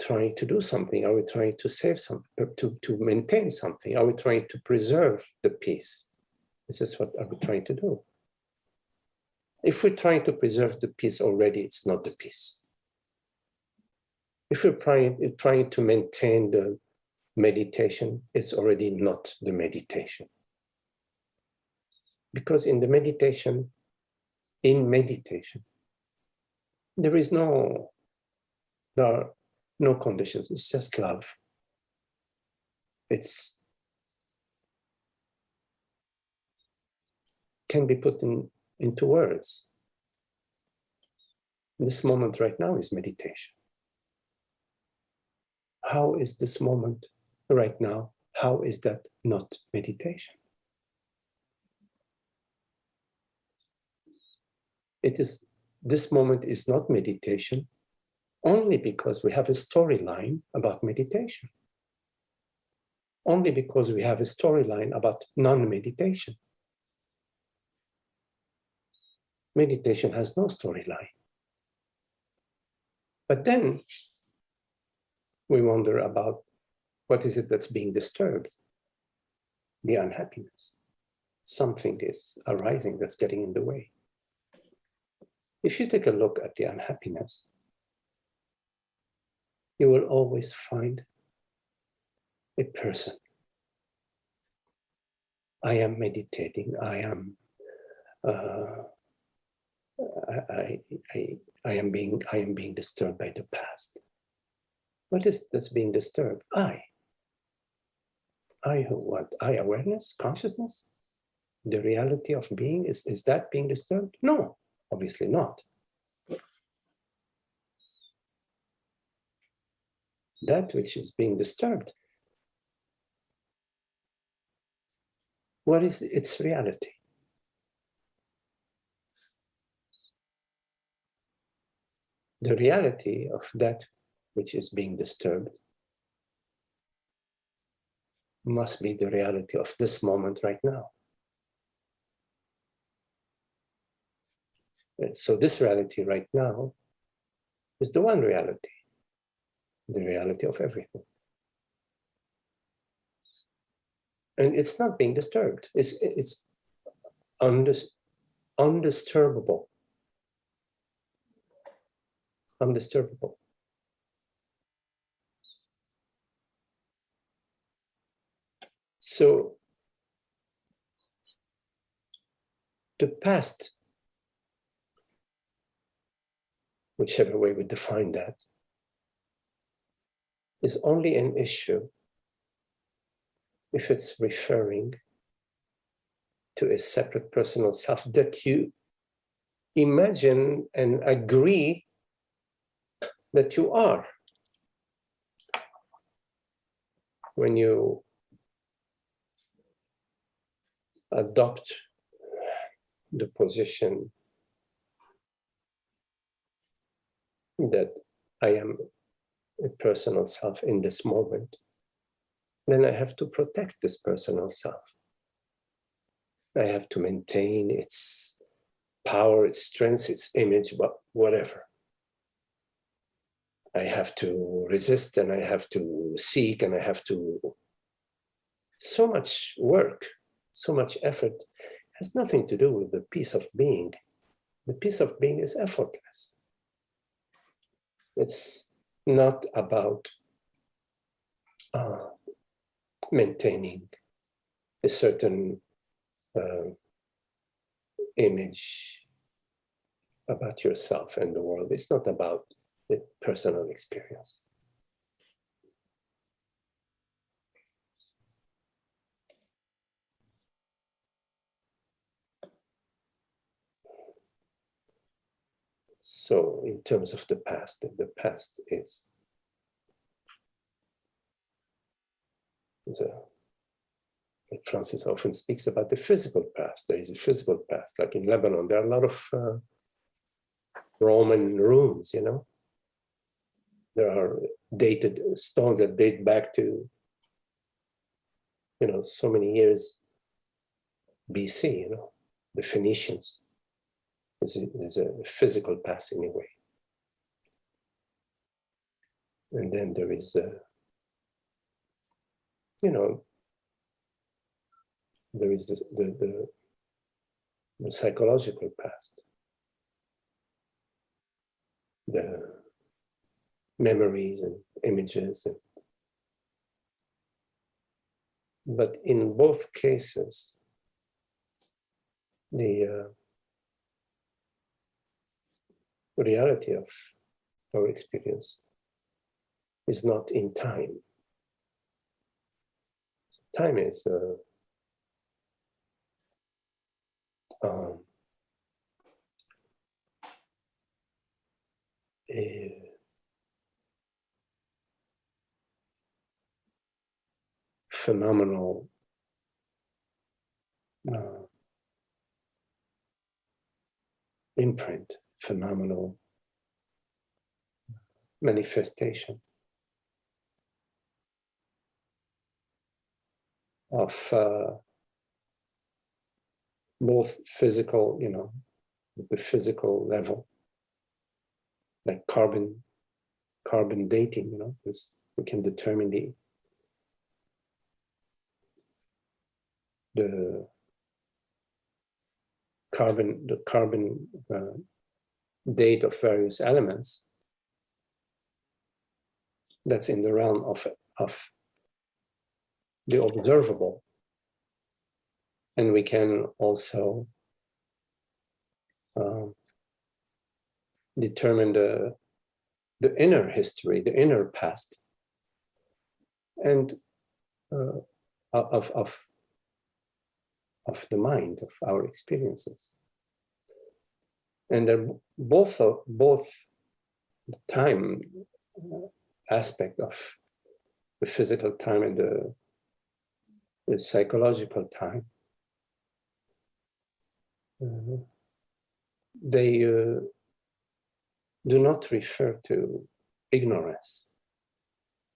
trying to do something? Are we trying to save something, to maintain something? Are we trying to preserve the peace? This is what are we trying to do? If we're trying to preserve the peace already, it's not the peace. If we're trying to maintain the meditation, it's already not the meditation. Because in meditation, there are no conditions, it's just love. It's can be put into words. This moment right now is meditation. How is this moment right now? How is that not meditation? This moment is not meditation only because we have a storyline about meditation. Only because we have a storyline about non-meditation. Meditation has no storyline. But then we wonder about what is it that's being disturbed? The unhappiness. Something is arising that's getting in the way. If you take a look at the unhappiness, you will always find a person. I am meditating. I am being disturbed by the past. What is that's being disturbed? I who what? I awareness, consciousness, the reality of being. Is that being disturbed? No, obviously not. That which is being disturbed, what is its reality? The reality of that which is being disturbed must be the reality of this moment right now. And so this reality right now is the one reality, the reality of everything. And it's not being disturbed. It's undisturbable. Undisturbable. So the past, whichever way we define that, is only an issue if it's referring to a separate personal self that you imagine and agree that you are. When you adopt the position that I am a personal self in this moment, then I have to protect this personal self. I have to maintain its power, its strength, its image, whatever. I have to resist and I have to seek and I have to. So much work, so much effort has nothing to do with the peace of being. The peace of being is effortless. It's not about maintaining a certain image about yourself and the world. It's not about the personal experience. So in terms of the past is like Francis often speaks about the physical past. There is a physical past, like in Lebanon, there are a lot of Roman ruins, you know. There are dated stones that date back to, you know, so many years BC, you know, the Phoenicians. There's a physical passing away. And then there is, you know, there is the psychological past, the memories and images. But in both cases, the reality of our experience is not in time. Time is a phenomenal imprint, phenomenal manifestation of both physical, you know, the physical level, like carbon dating, you know, because we can determine the carbon date of various elements. That's in the realm of the observable. And we can also determine the inner history, the inner past, and of the mind, of our experiences. And they're both the time aspect of the physical time and the psychological time. They do not refer to ignorance.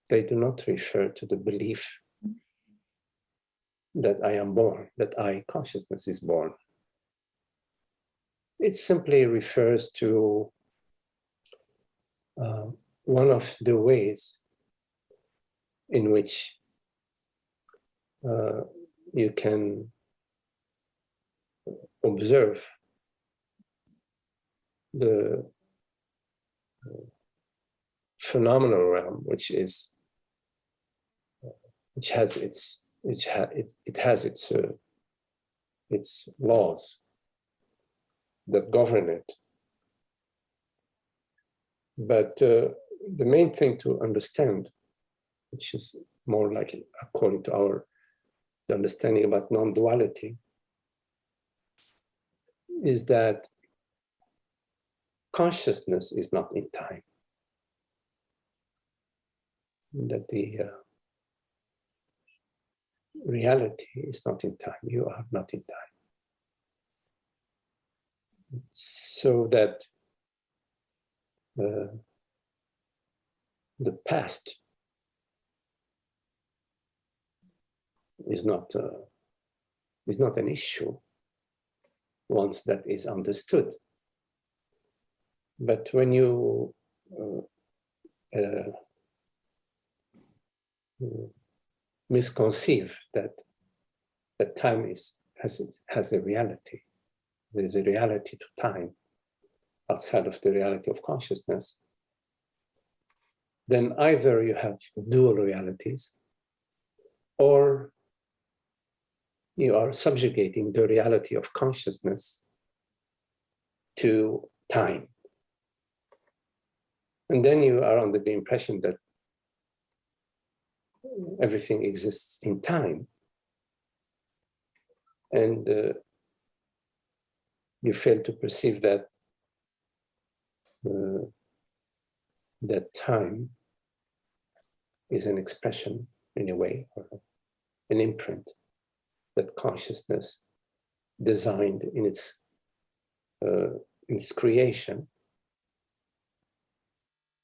They do not refer to the belief that I am born, that I, consciousness, is born. It simply refers to one of the ways in which you can observe the phenomenal realm, which has its laws that govern it. But the main thing to understand, which is more like according to our understanding about non-duality, is that consciousness is not in time. That the reality is not in time. You are not in time. So that the past is not an issue once that is understood. But when you misconceive that time has a reality, there is a reality to time outside of the reality of consciousness, then either you have dual realities, or you are subjugating the reality of consciousness to time. And then you are under the impression that everything exists in time. And you fail to perceive that that time is an expression, in a way, or an imprint that consciousness designed in its creation,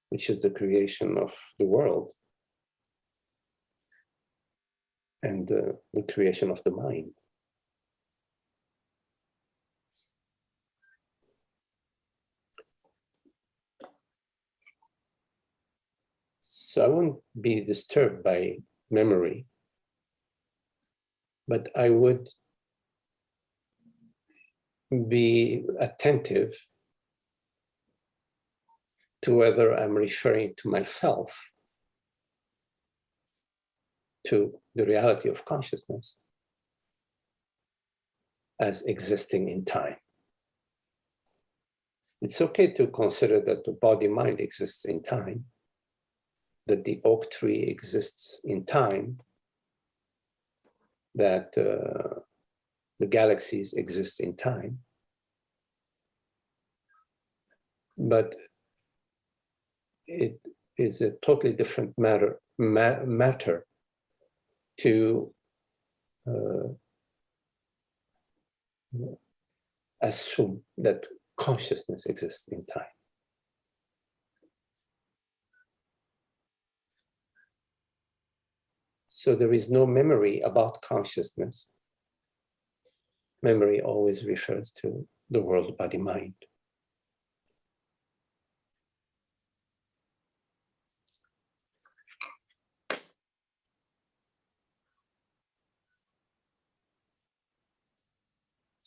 which is the creation of the world and the creation of the mind. So I won't be disturbed by memory, but I would be attentive to whether I'm referring to myself, to the reality of consciousness as existing in time. It's okay to consider that the body-mind exists in time, that the oak tree exists in time, that the galaxies exist in time. But it is a totally different matter to assume that consciousness exists in time. So there is no memory about consciousness. Memory always refers to the world, body, mind.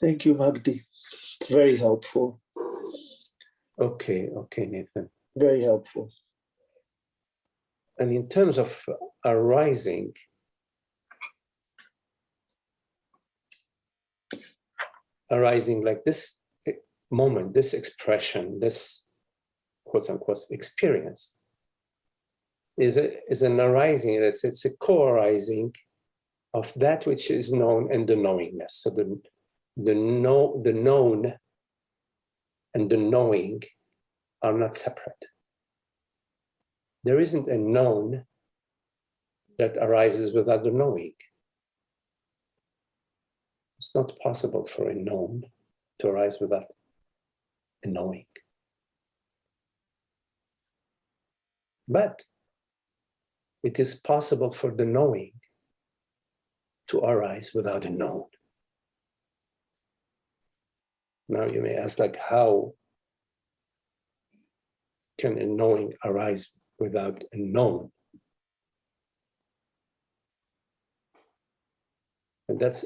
Thank you, Magdi. It's very helpful. Okay, Nathan. Very helpful. And in terms of arising, like this moment, this expression, this quote unquote experience is an arising, it's a co-arising of that which is known and the knowingness. So the known and the knowing are not separate. There isn't a known that arises without the knowing. It's not possible for a known to arise without a knowing. But it is possible for the knowing to arise without a known. Now you may ask, like, how can a knowing arise without a known? And that's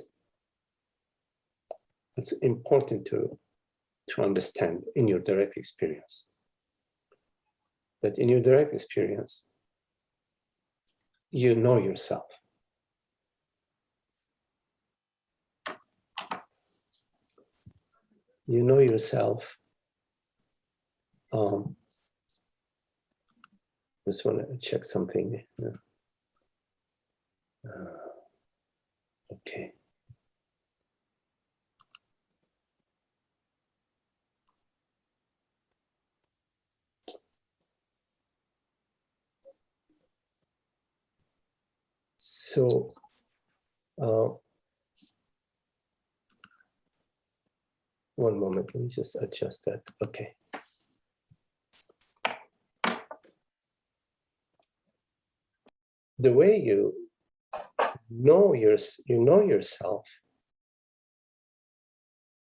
important to understand in your direct experience. That in your direct experience, you know yourself. You know yourself. Just want to check something. Okay. So, one moment, let me just adjust that. Okay. The way you know yourself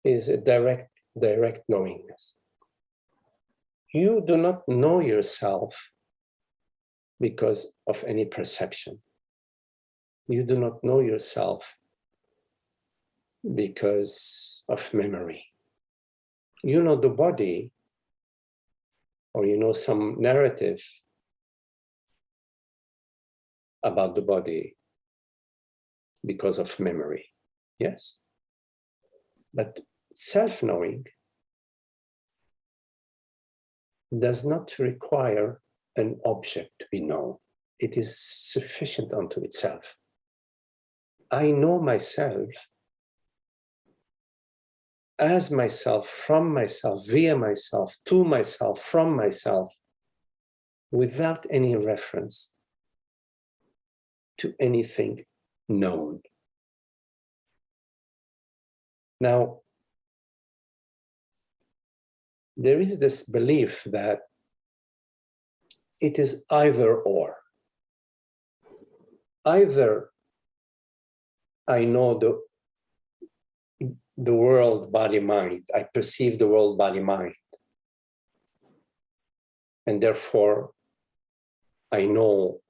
is a direct knowingness. You do not know yourself because of any perception. You do not know yourself because of memory. You know the body, or you know some narrative about the body because of memory, yes? But self-knowing does not require an object to be known. It is sufficient unto itself. I know myself as myself, from myself, via myself, to myself, from myself, without any reference to anything known. Now, there is this belief that it is either or. Either I know the world, body, mind. I perceive the world, body, mind. And therefore, I know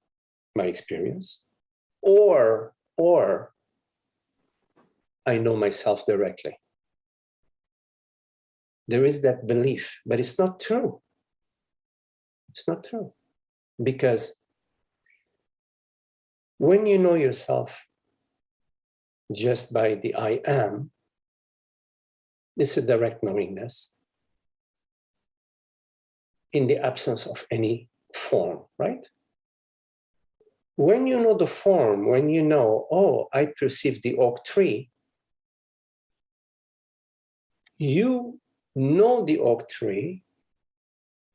my experience, or I know myself directly. There is that belief, but it's not true. It's not true. Because when you know yourself just by the I am, it's a direct knowingness in the absence of any form, right? When you know the form, when you know, oh, I perceive the oak tree, you know the oak tree,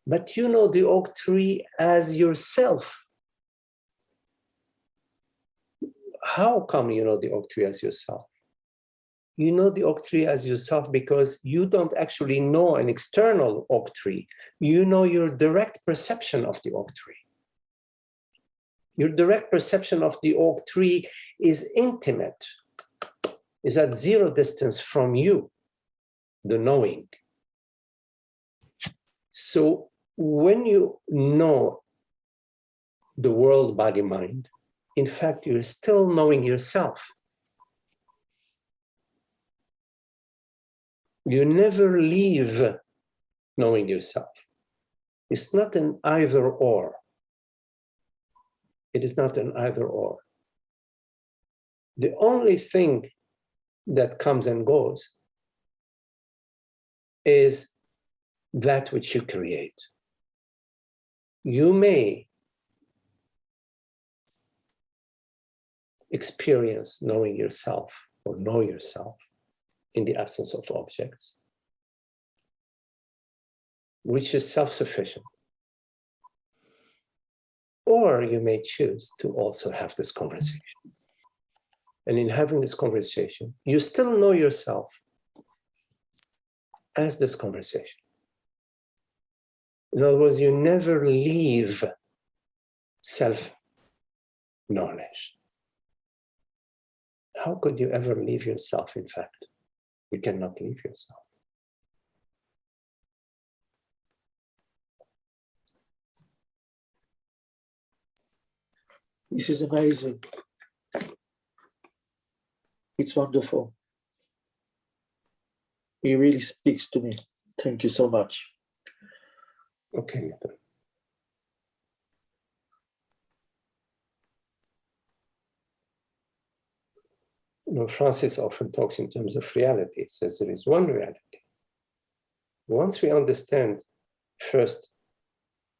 but you know the oak tree as yourself. How come you know the oak tree as yourself? You know the oak tree as yourself because you don't actually know an external oak tree. You know your direct perception of the oak tree. Your direct perception of the oak tree is intimate, is at zero distance from you, the knowing. So when you know the world, body, mind, in fact, you're still knowing yourself. You never leave knowing yourself. It's not an either or. It is not an either or. The only thing that comes and goes is that which you create. You may experience knowing yourself or know yourself in the absence of objects, which is self-sufficient. Or you may choose to also have this conversation. And in having this conversation, you still know yourself as this conversation. In other words, you never leave self-knowledge. How could you ever leave yourself, in fact? You cannot leave yourself. This is amazing. It's wonderful. It really speaks to me. Thank you so much. Okay, Nathan. You know, Francis often talks in terms of reality. He says there is one reality. Once we understand first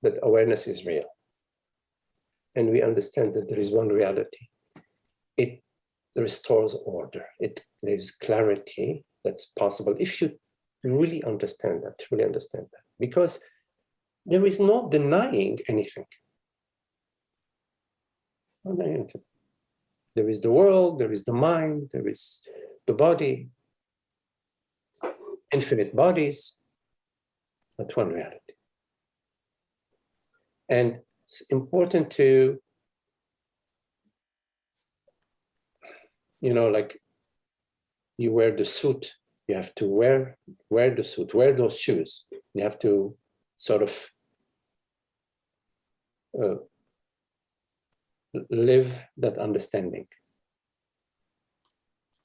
that awareness is real, and we understand that there is one reality, it restores order. There is clarity that's possible if you really understand that, because there is no denying anything. Not denying anything. There is the world, there is the mind, there is the body, infinite bodies, but one reality. And it's important to, you know, like you wear the suit, you have to wear the suit, wear those shoes. You have to sort of live that understanding,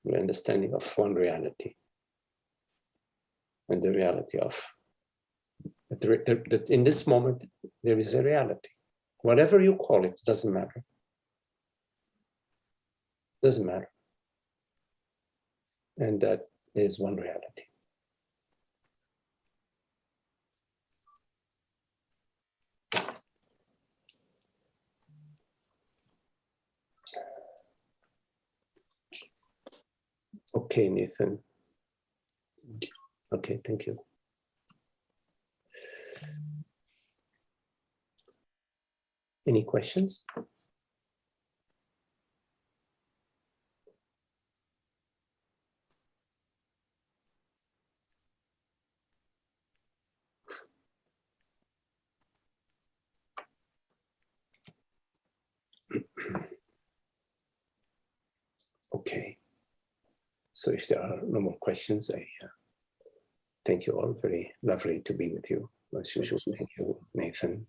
the understanding of one reality, and the reality of that in this moment there is a reality. Whatever you call it, doesn't matter. Doesn't matter. And that is one reality. Okay, Nathan. Okay, thank you. Any questions? Okay. So if there are no more questions, I thank you all. Very lovely to be with you as usual. Thank you, Nathan.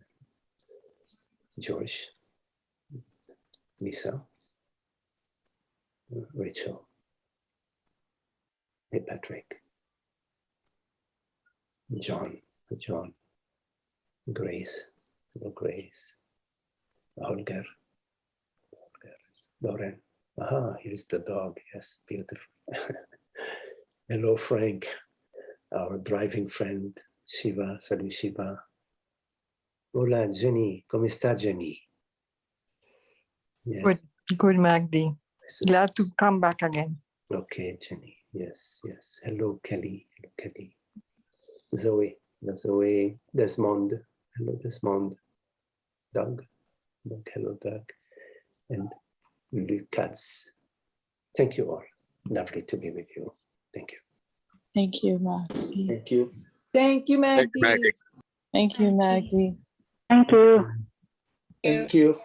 George, Lisa, Rachel. Hey, Patrick. John, Grace, hello, Grace. Holger, Lauren. Aha, here's the dog. Yes, beautiful. Hello, Frank, our driving friend. Shiva, salut Shiva. Hola, Jenny. ¿Cómo está, Jenny? Yes. Good, Magdi. Glad to come back again. Okay, Jenny. Yes. Hello, Kelly. Zoe. Desmond. Hello, Desmond. Doug. Hello, Doug. And Lucas. Thank you all. Lovely to be with you. Thank you. Thank you, Magdi. Thank you. Thank you, Magdi. Thank you, Magdi. Thank you. Thank you.